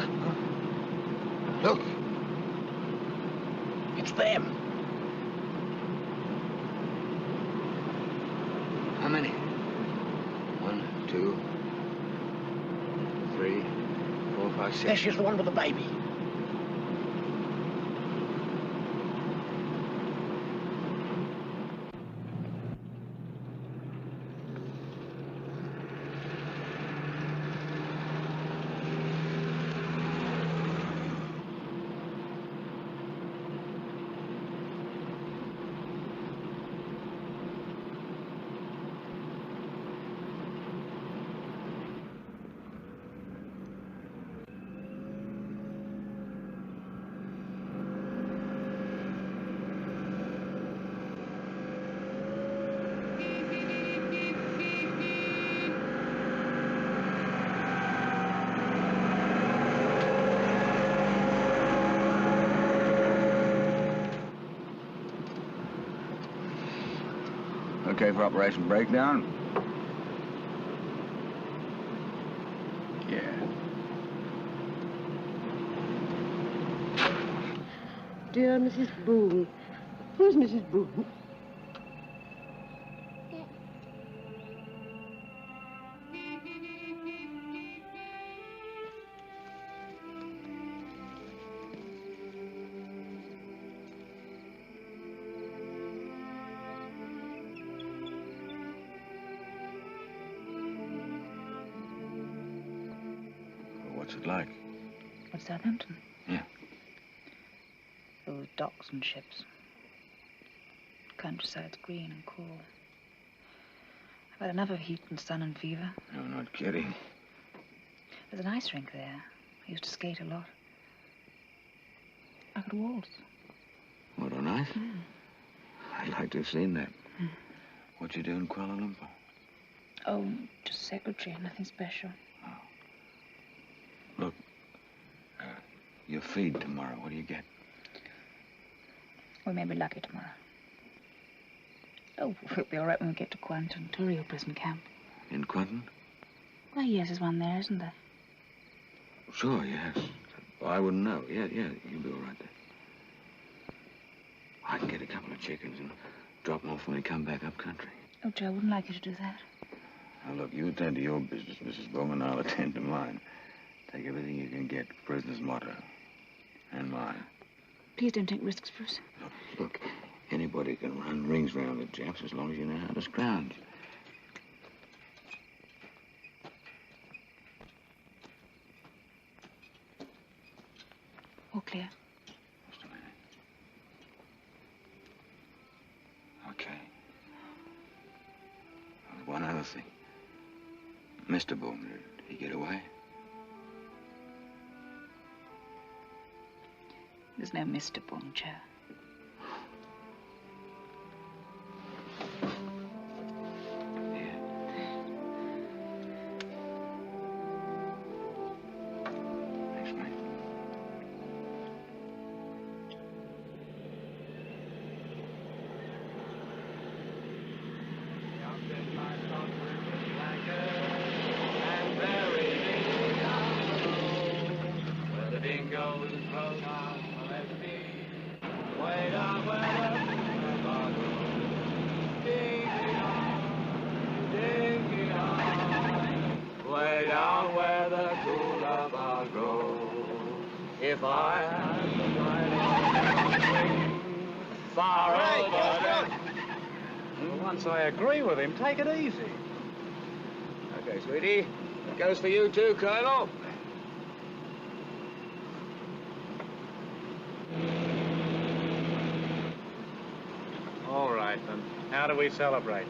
Look. It's them. How many? 1, 2, 3, 4, 5, 6. There, she's the one with the baby. Okay for Operation Breakdown? Yeah. Dear Mrs. Boone. Who's Mrs. Boone? What's it like? What's Southampton? Yeah. Those docks and ships. Countryside's green and cool. I've had enough of heat and sun and fever. You're not kidding. There's an ice rink there. I used to skate a lot. I could waltz. What, on ice? I'd like to have seen that. What you do in Kuala Lumpur? Oh, just secretary, nothing special. Look, your feed tomorrow, what do you get? We may be lucky tomorrow. Oh, we'll be all right when we get to Quantum, Torio prison camp. In Quentin? Well, yes, there's one there, isn't there? Sure, yes. I wouldn't know. Yeah, you'll be all right there. I can get a couple of chickens and drop them off when we come back up country. Oh, Joe, I wouldn't like you to do that. Now, look, you attend to your business, Mrs. Bowman. I'll attend to mine. Take everything you can get. Prisoner's motto. And mine. Please don't take risks, Bruce. Look, anybody can run rings around the Japs as long as you know how to scrounge. All clear. Just a minute. Okay. One other thing. Mr. Bowman, did he get away? There's no Mr. Boone, Joe. Thanks, mate. Way down where the coolabah grows. If I had the right far over there. Once I agree with him, take it easy. Okay, sweetie. That goes for you too, Colonel. All right, then. How do we celebrate?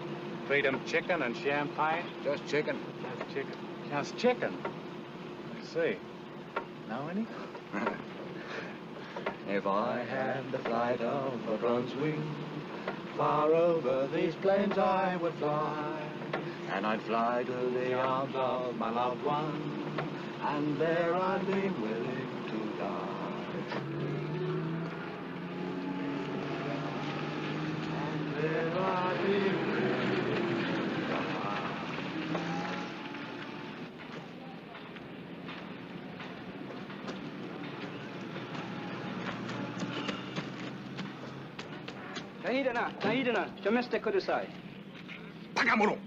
Feed 'em chicken and champagne? Just chicken. Just chicken. Just chicken? I see. Know any? If I had the flight of a bronze wing, far over these plains I would fly, and I'd fly to the arms of my loved one, and there I'd be willing to die. And there I'd be willing to die. Tahidana, domestic kudasai. Takamuro!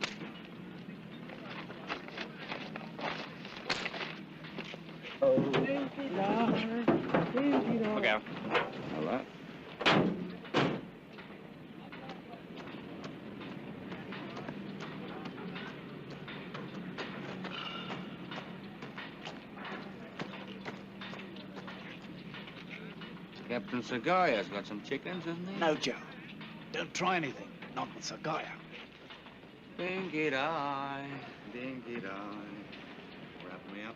Look out. All right. Captain Sagaya's got some chickens, hasn't he? No, Joe. Don't try anything. Not with Sagaya. Dinky-die, dinky-die. Wrap me up.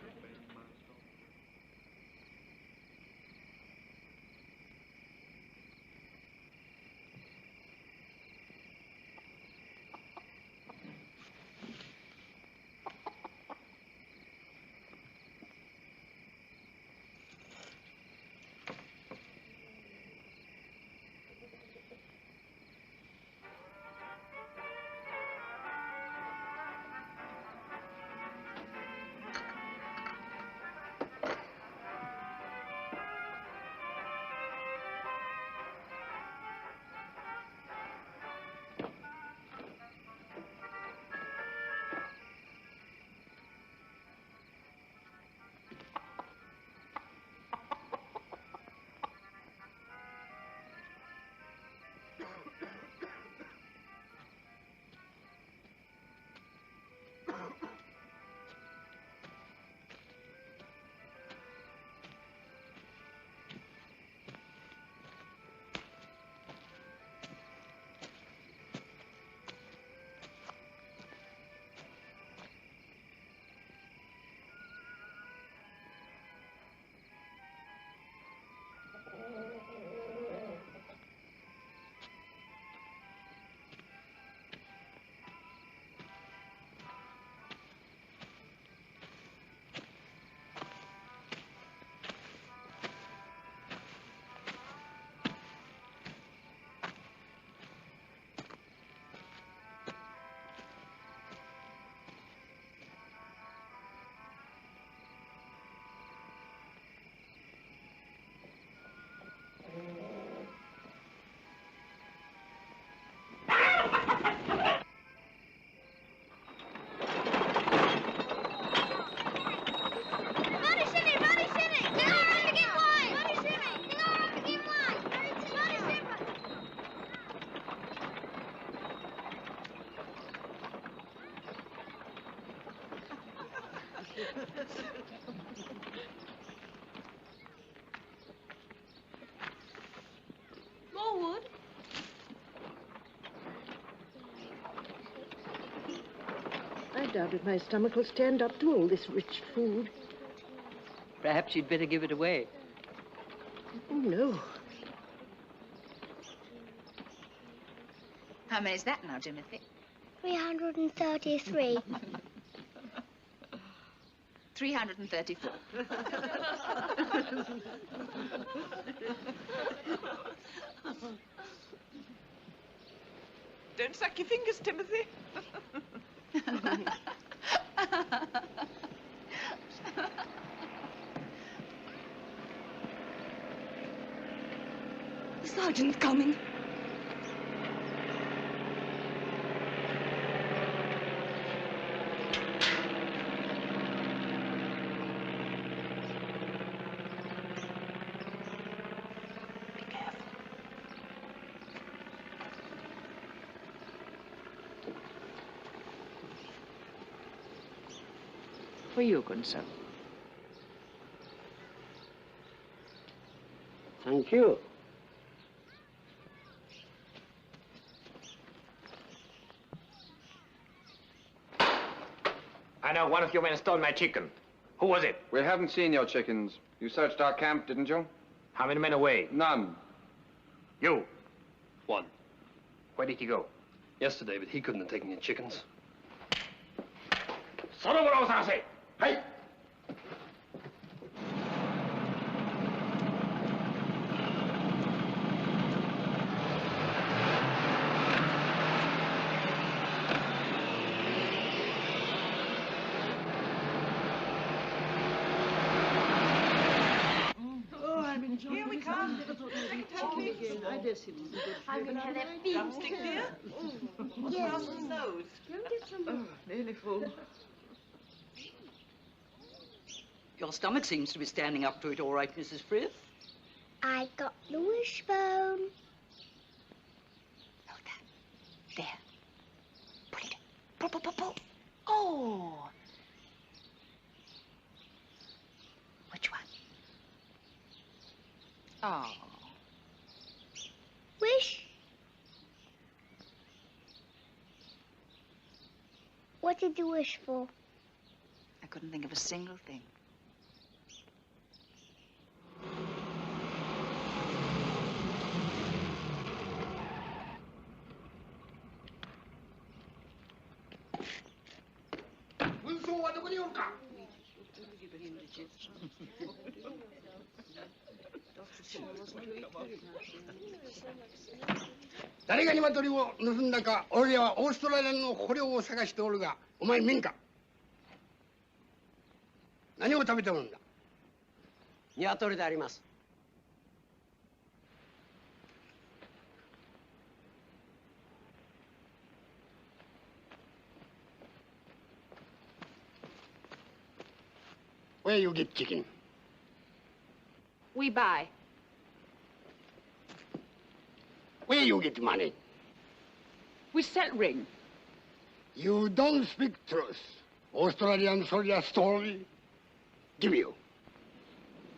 More wood? I doubt if my stomach will stand up to all this rich food. Perhaps you'd better give it away. Oh, no. How many is that now, Timothy? 333. 334. Don't suck your fingers, Timothy. The sergeant's coming. For you, good sir. Thank you. I know one of you men stole my chicken. Who was it? We haven't seen your chickens. You searched our camp, didn't you? How many men away? None. You? One. Where did he go? Yesterday, but he couldn't have taken your chickens. Hey! Oh, I'm enjoying Here we this. come. Again. I dare say it was a good I'm going to have that big Drumstick, dear? Yes. How's the nose? Go and get some. Oh, nearly full. Your stomach seems to be standing up to it all right, Mrs. Frith. I got the wishbone. There. Put it. Pull, pull, pull, pull. Oh. Which one? Oh. Wish. What did you wish for? I couldn't think of a single thing.誰が鶏を盗んだか、俺らはオーストラリアの捕虜を探しておるが、お前見んか。何を食べておるんだ。鶏であります。Where you get chicken? We buy. Where you get money? We sell ring. You don't speak truth. Australian soldier stole me. Give you.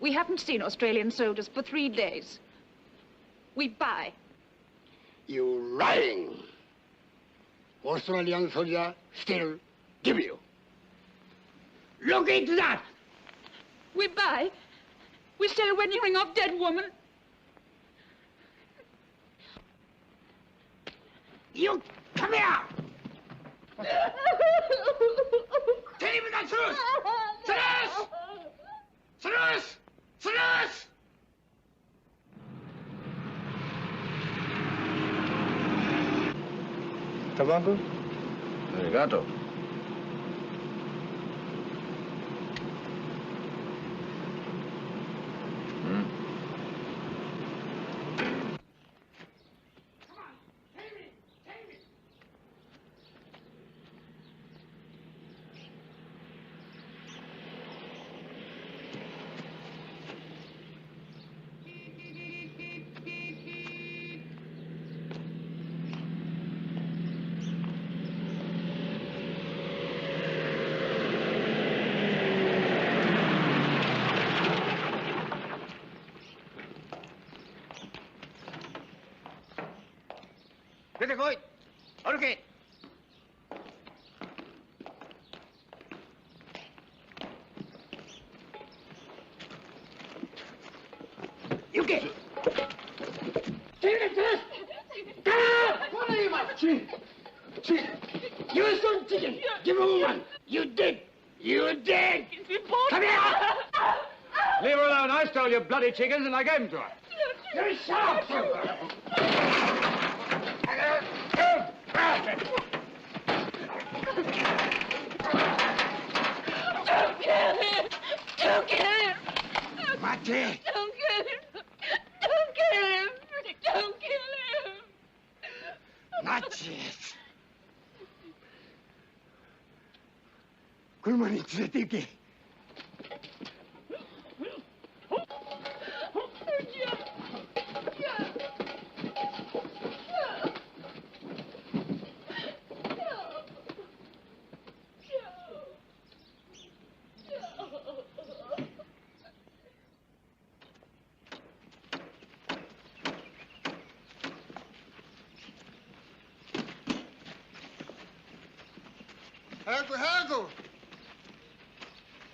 We haven't seen Australian soldiers for 3 days. We buy. You lying. Australian soldier still give you. Look into that! We buy. We sell a wedding ring off dead woman. You come here! Tell me the truth! Truth! Truth! Truth! Tobacco? Arigato. てこい。歩け。行け。What are you, my chief? Chief, you son chicken. Give me one. You did. You did. Come here. Leave her alone. I stole your bloody chickens and I gave them to her. You're sharp, Don't kill him! Don't kill him! Mate. Don't kill him! Don't kill him! Don't kill him! Maciej. 車に連れて行け。早く早く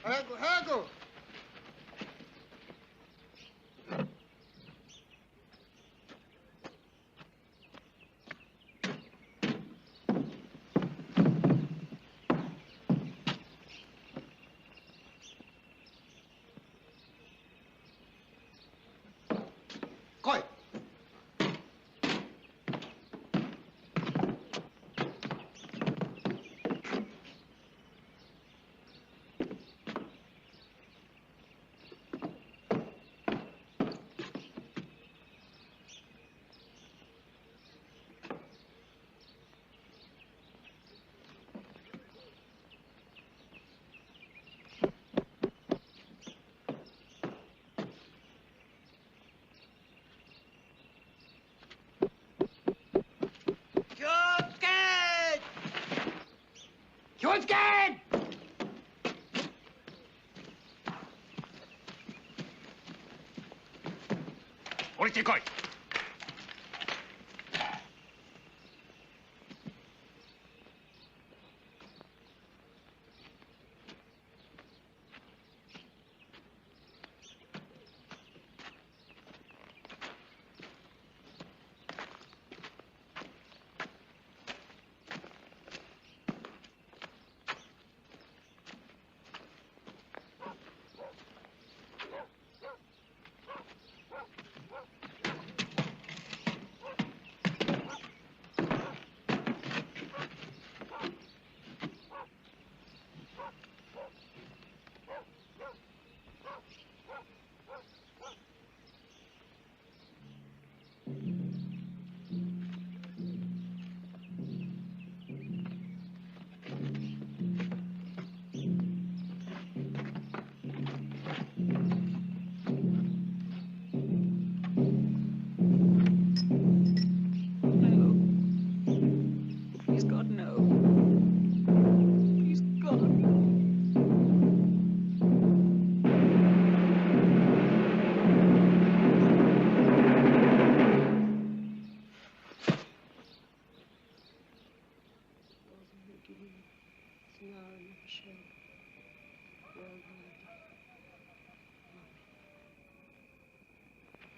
早く早く。来い。気をつけ！降りてこい。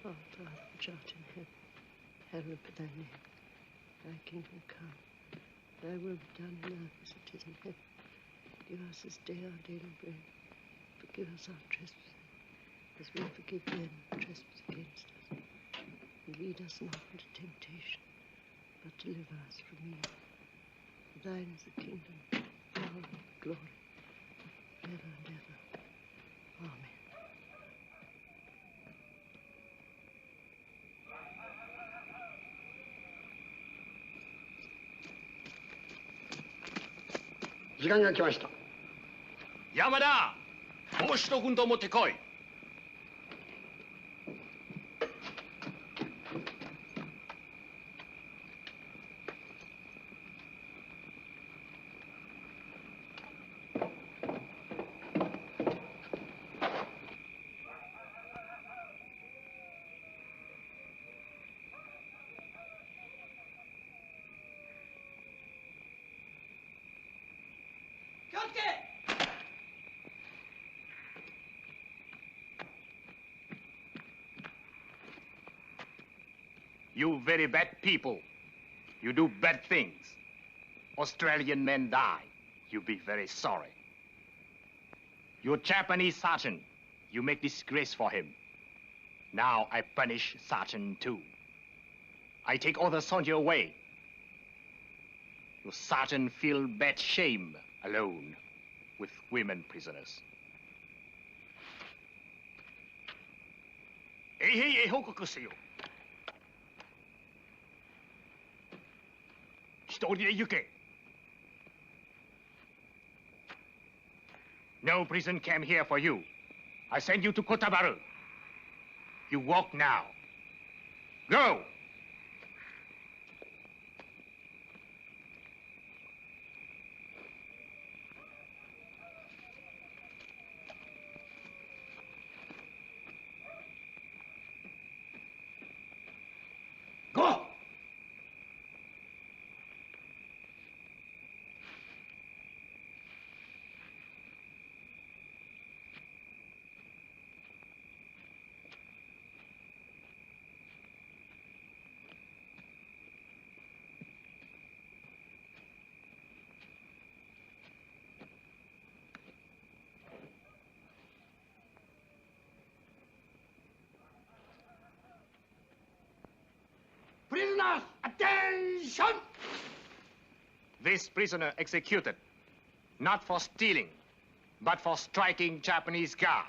Our Father, which art in heaven, hallowed be thy name. Thy kingdom come, thy will be done on earth as it is in heaven. Give us this day our daily bread. Forgive us our trespasses, as we forgive them who trespass against us. And lead us not into temptation, but deliver us from evil. For thine is the kingdom, power, and glory, forever and ever. Amen.時間が来ました。山田、もう一軍と持ってこい。You very bad people. You do bad things. Australian men die. You be very sorry. Your Japanese sergeant, you make disgrace for him. Now I punish sergeant too. I take all the soldier away. Your sergeant feel bad shame alone with women prisoners. 衛兵へ報告せよ。一人で行け。No prison came here for you. I send you to Kotabaru. You walk now. Go! Go! Prisoners, attention! This prisoner executed, not for stealing, but for striking Japanese guard.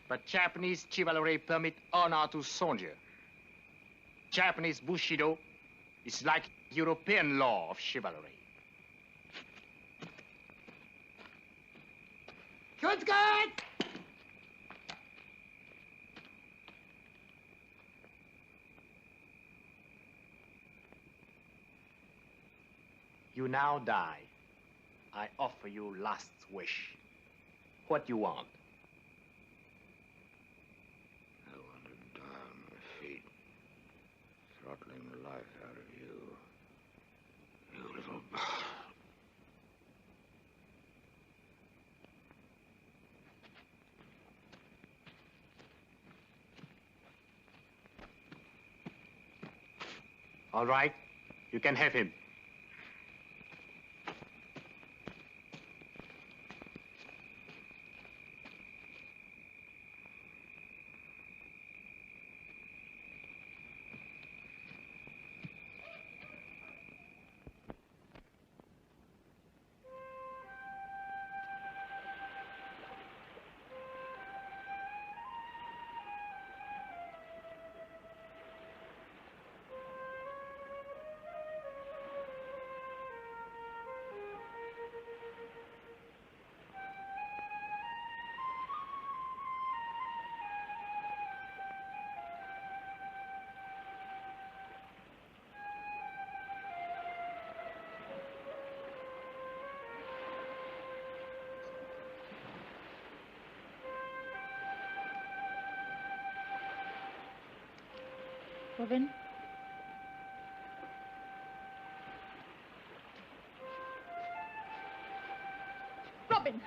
But Japanese chivalry permit honor to soldier. Japanese Bushido is like European law of chivalry. Good! You now die. I offer you last wish. What you want? I want to die on my feet, throttling the life out of you. You little... All right, you can have him. Robin? Robin!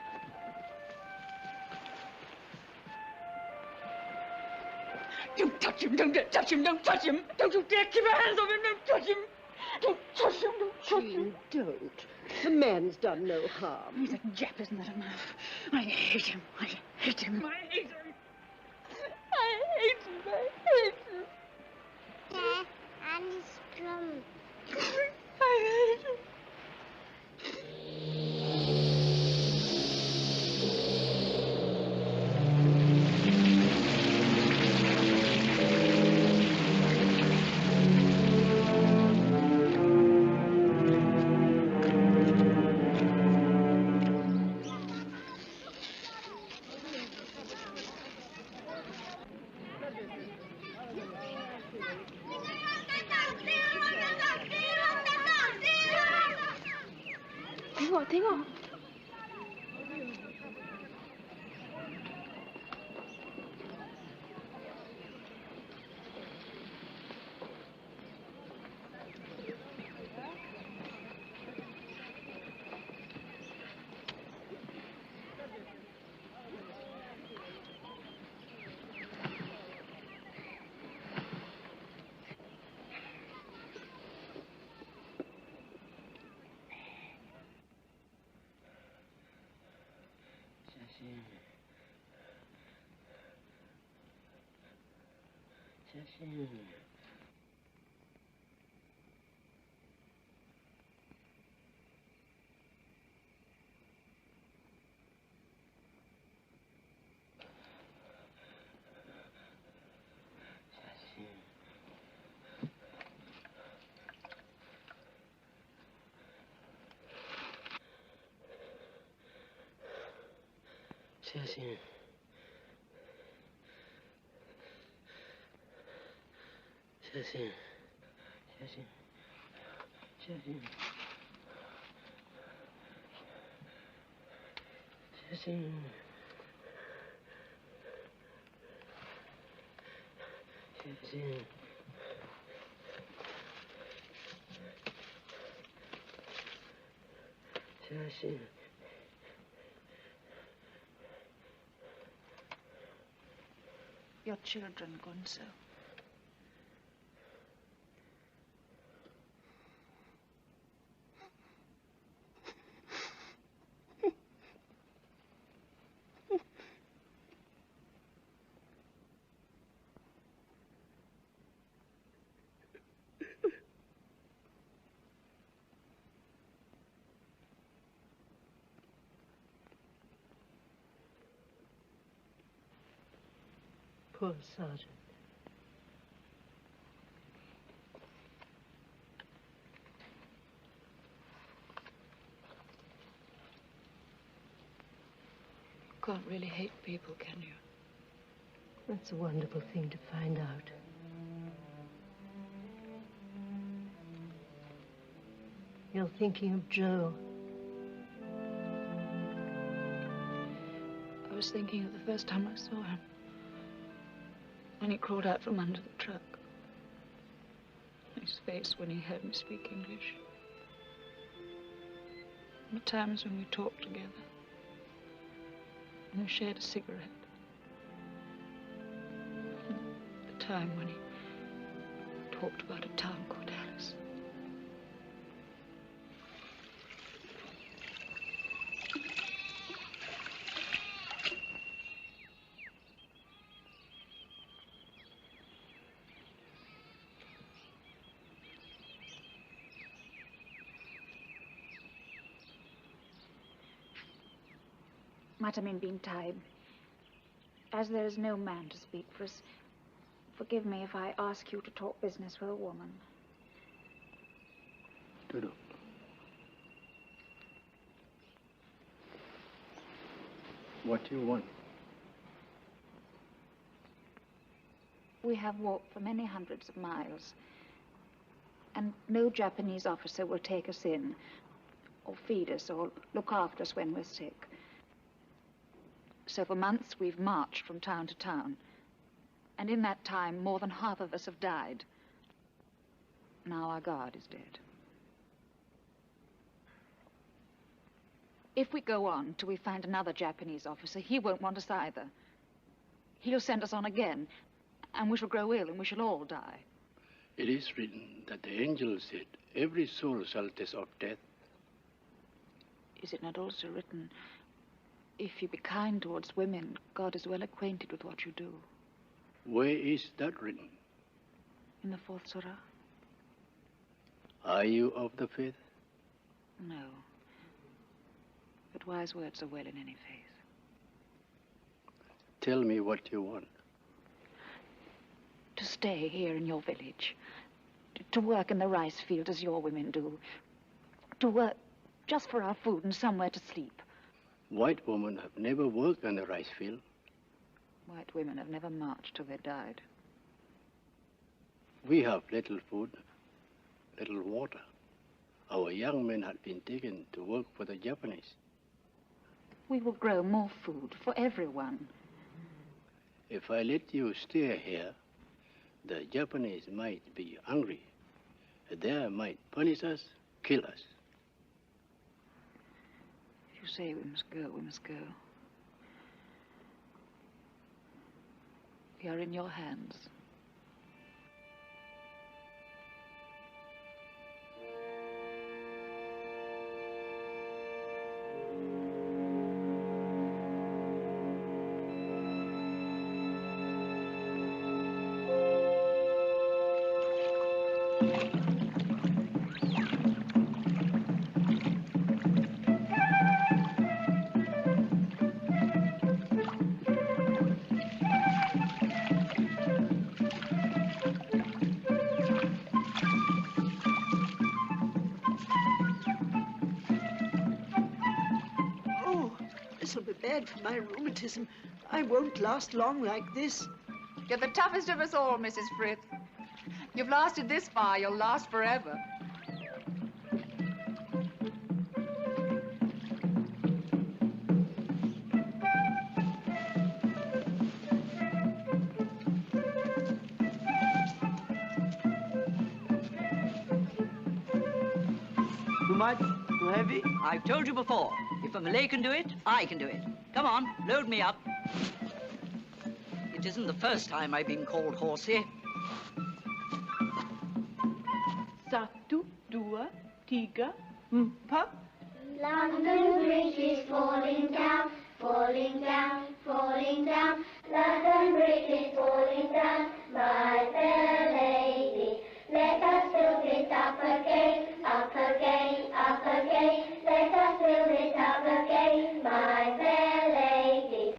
Don't touch him! Don't touch him! Don't touch him! Don't you dare keep your hands on him! Don't touch him! Don't touch him! Don't touch him! Don't. The man's done no harm. He's a Jap, isn't that enough? I hate him. I hate him. I hate him! I hate him! I hate him! Dad, and he's drunk. I hate him! Tengok. Your children, Gunso. Poor Sergeant. You can't really hate people, can you? That's a wonderful thing to find out. You're thinking of Joe. I was thinking of the first time I saw him. When he crawled out from under the truck. His face when he heard me speak English. And the times when we talked together. And we shared a cigarette. And the time when he talked about a town called Alice. Might have been tied. As there is no man to speak for us, forgive me if I ask you to talk business with a woman. Dodo. What do you want? We have walked for many hundreds of miles, and no Japanese officer will take us in, or feed us, or look after us when we're sick. So for months we've marched from town to town, and in that time more than half of us have died. Now our guard is dead. If we go on till we find another Japanese officer, he won't want us either. He'll send us on again, and we shall grow ill, and we shall all die. It is written that the angel said, every soul shall taste of death. Is it not also written, if you be kind towards women, God is well acquainted with what you do? Where is that written? In the 4th Surah? Are you of the faith? No. But wise words are well in any faith. Tell me what you want. To stay here in your village. To work in the rice field as your women do. To work just for our food and somewhere to sleep. White women have never worked on the rice field. White women have never marched till they died. We have little food, little water. Our young men have been taken to work for the Japanese. We will grow more food for everyone. If I let you stay here, the Japanese might be hungry. They might punish us, kill us. If you say we must go, we must go. We are in your hands. bad for my rheumatism. I won't last long like this. You're the toughest of us all, Mrs. Frith. You've lasted this far, you'll last forever. Too much? Too heavy? I've told you before. If a Malay can do it, I can do it. Come on, load me up. It isn't the first time I've been called horsey. 1, 2, 3, 4. London Bridge is falling down, falling down, falling down. London Bridge is falling down, my fair lady. Let us build it up again, up again, up again. Let us build it up again, my fair lady.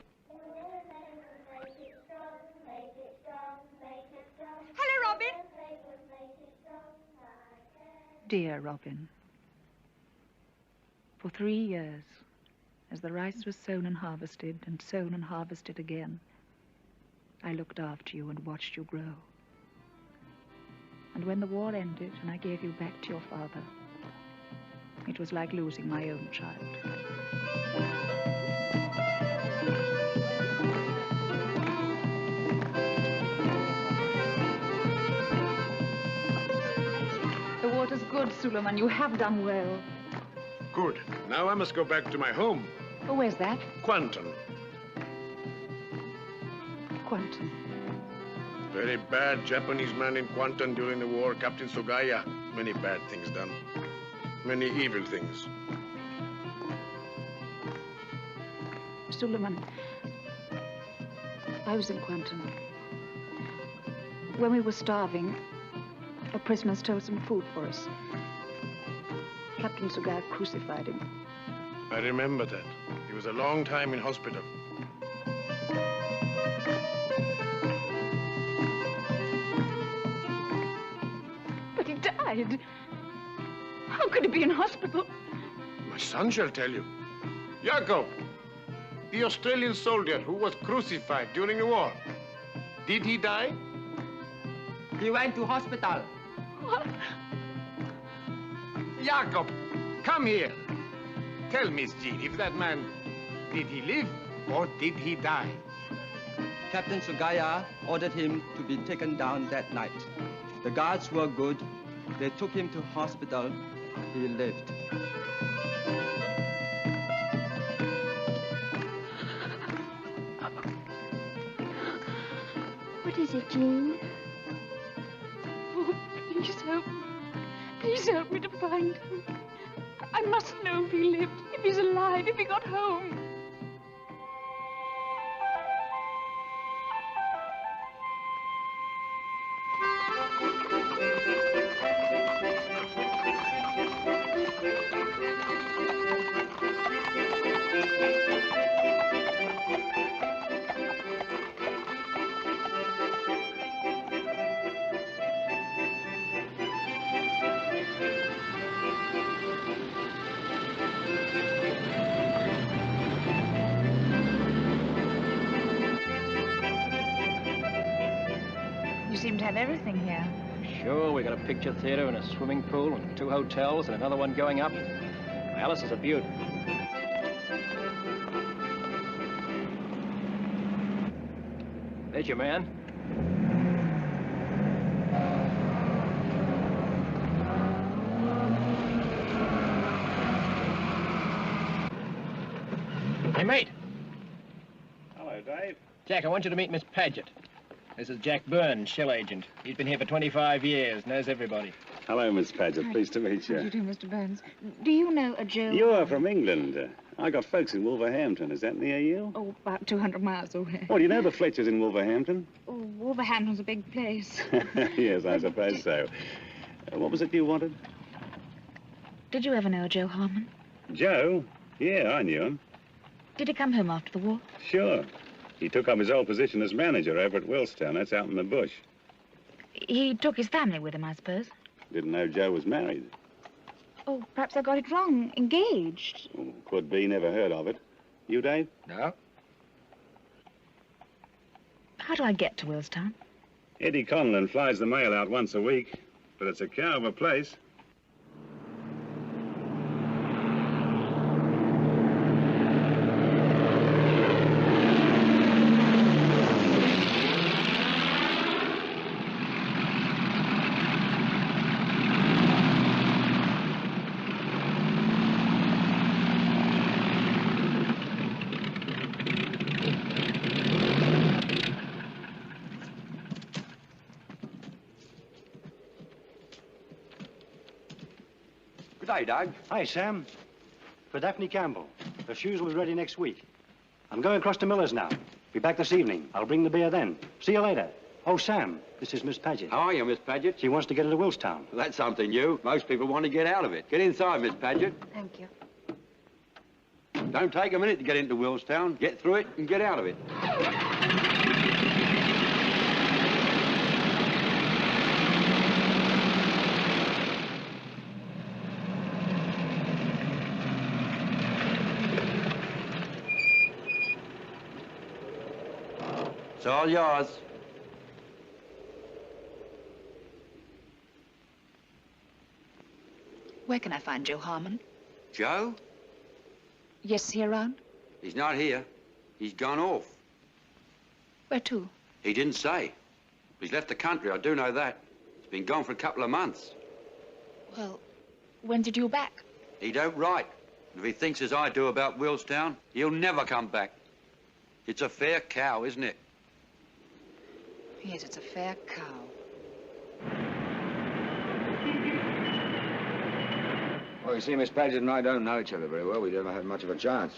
Hello, Robin. Dear Robin, for 3 years, as the rice was sown and harvested again, I looked after you and watched you grow. And when the war ended and I gave you back to your father, it was like losing my own child. The water's good, Suleiman. You have done well. Good. Now I must go back to my home. Oh, where's that? Quanton. Quanton. Very bad Japanese man in Quanton during the war, Captain Sugaya. Many bad things done. Many evil things. Suleiman, I was in Quanton. When we were starving, a prisoner stole some food for us. Captain Sugaya crucified him. I remember that. He was a long time in hospital. But he died. How could he be in hospital? My son shall tell you. Jacob, the Australian soldier who was crucified during the war. Did he die? He went to hospital. What? Jacob, come here. Tell Miss Jean if that man, did he live or did he die? Captain Sugaya ordered him to be taken down that night. The guards were good. They took him to hospital. He lived. What is it, Jean? Oh, please help me. Please help me to find him. I must know if he lived, if he's alive, if he got home. You seem to have everything here. Sure, we got a picture theater and a swimming pool and 2 hotels and another one going up. Alice is a beaut. There's your man. Hey, mate. Hello, Dave. Jack, I want you to meet Miss Paget. This is Jack Burns, shell agent. He's been here for 25 years, knows everybody. Hello, Miss Paget. Hi. Pleased to meet you. How do you do, Mr. Burns? Do you know a Joe? You're from England. I got folks in Wolverhampton. Is that near you? Oh, about 200 miles away. Oh, do you know the Fletchers in Wolverhampton? Oh, Wolverhampton's a big place. Yes, I suppose so. What was it you wanted? Did you ever know a Joe Harmon? Joe? Yeah, I knew him. Did he come home after the war? Sure. He took up his old position as manager over at Willstown. That's out in the bush. He took his family with him, I suppose. Didn't know Joe was married. Oh, perhaps I got it wrong. Engaged. Oh, could be. Never heard of it. You, Dave? No. How do I get to Willstown? Eddie Conlon flies the mail out once a week, but it's a cow of a place. Good day, Doug. Hi, Sam. For Daphne Campbell. Her shoes will be ready next week. I'm going across to Miller's now. Be back this evening. I'll bring the beer then. See you later. Oh, Sam, this is Miss Paget. How are you, Miss Paget? She wants to get into Willstown. Well, that's something new. Most people want to get out of it. Get inside, Miss Paget. Thank you. Don't take a minute to get into Willstown. Get through it and get out of it. It's all yours. Where can I find Joe Harmon? Joe? Yes, is he around? He's not here. He's gone off. Where to? He didn't say. He's left the country, I do know that. He's been gone for a couple of months. Well, when's he due back? He don't write. If he thinks as I do about Willstown, he'll never come back. It's a fair cow, isn't it? Yes, it's a fair cow. Well, you see, Miss Paget and I don't know each other very well. We never had much of a chance.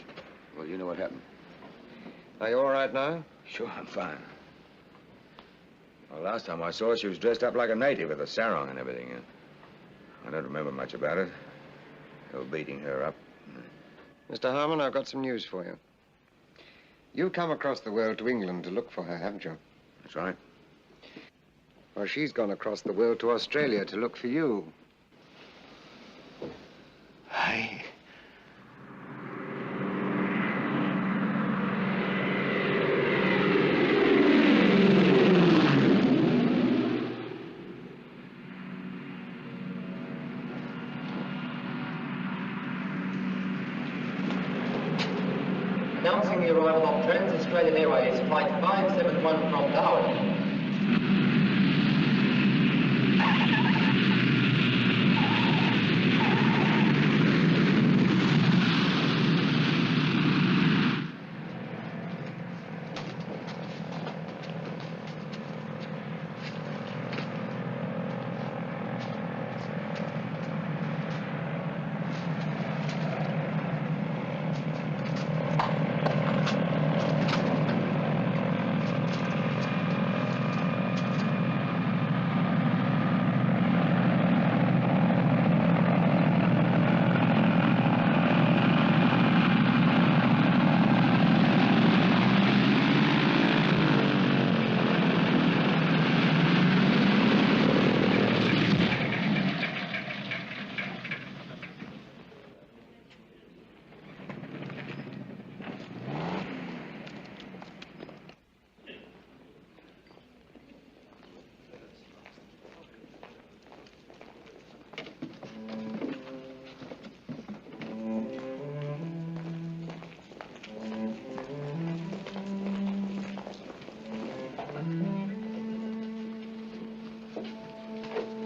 Well, you know what happened. Are you all right now? Sure, I'm fine. Well, last time I saw her, she was dressed up like a native with a sarong and everything. I don't remember much about it. They were beating her up. Mr. Harmon, I've got some news for you. You've come across the world to England to look for her, haven't you? That's right. Well, she's gone across the world to Australia to look for you. Hey. Announcing the arrival of Trans-Australian Airways Flight 571 from Darwin.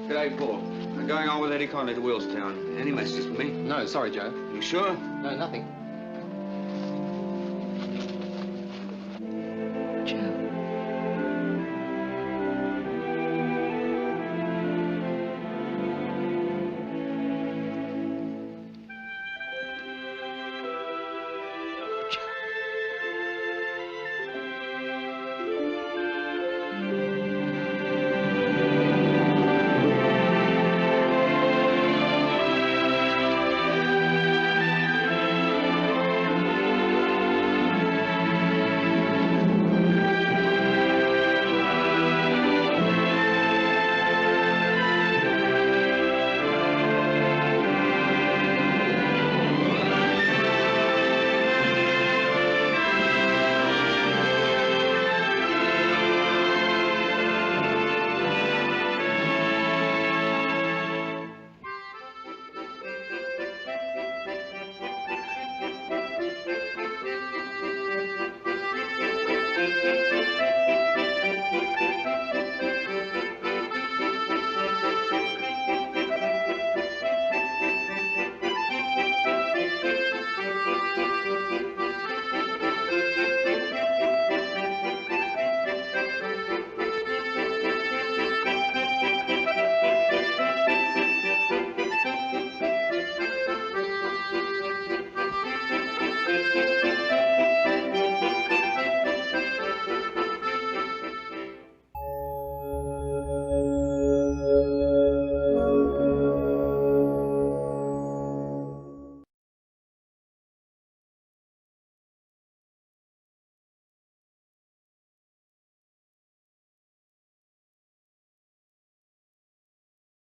G'day, Paul. I'm going on with Eddie Conley to Willstown. Any messages for me? No, sorry, Joe. You sure? No, nothing. Joe.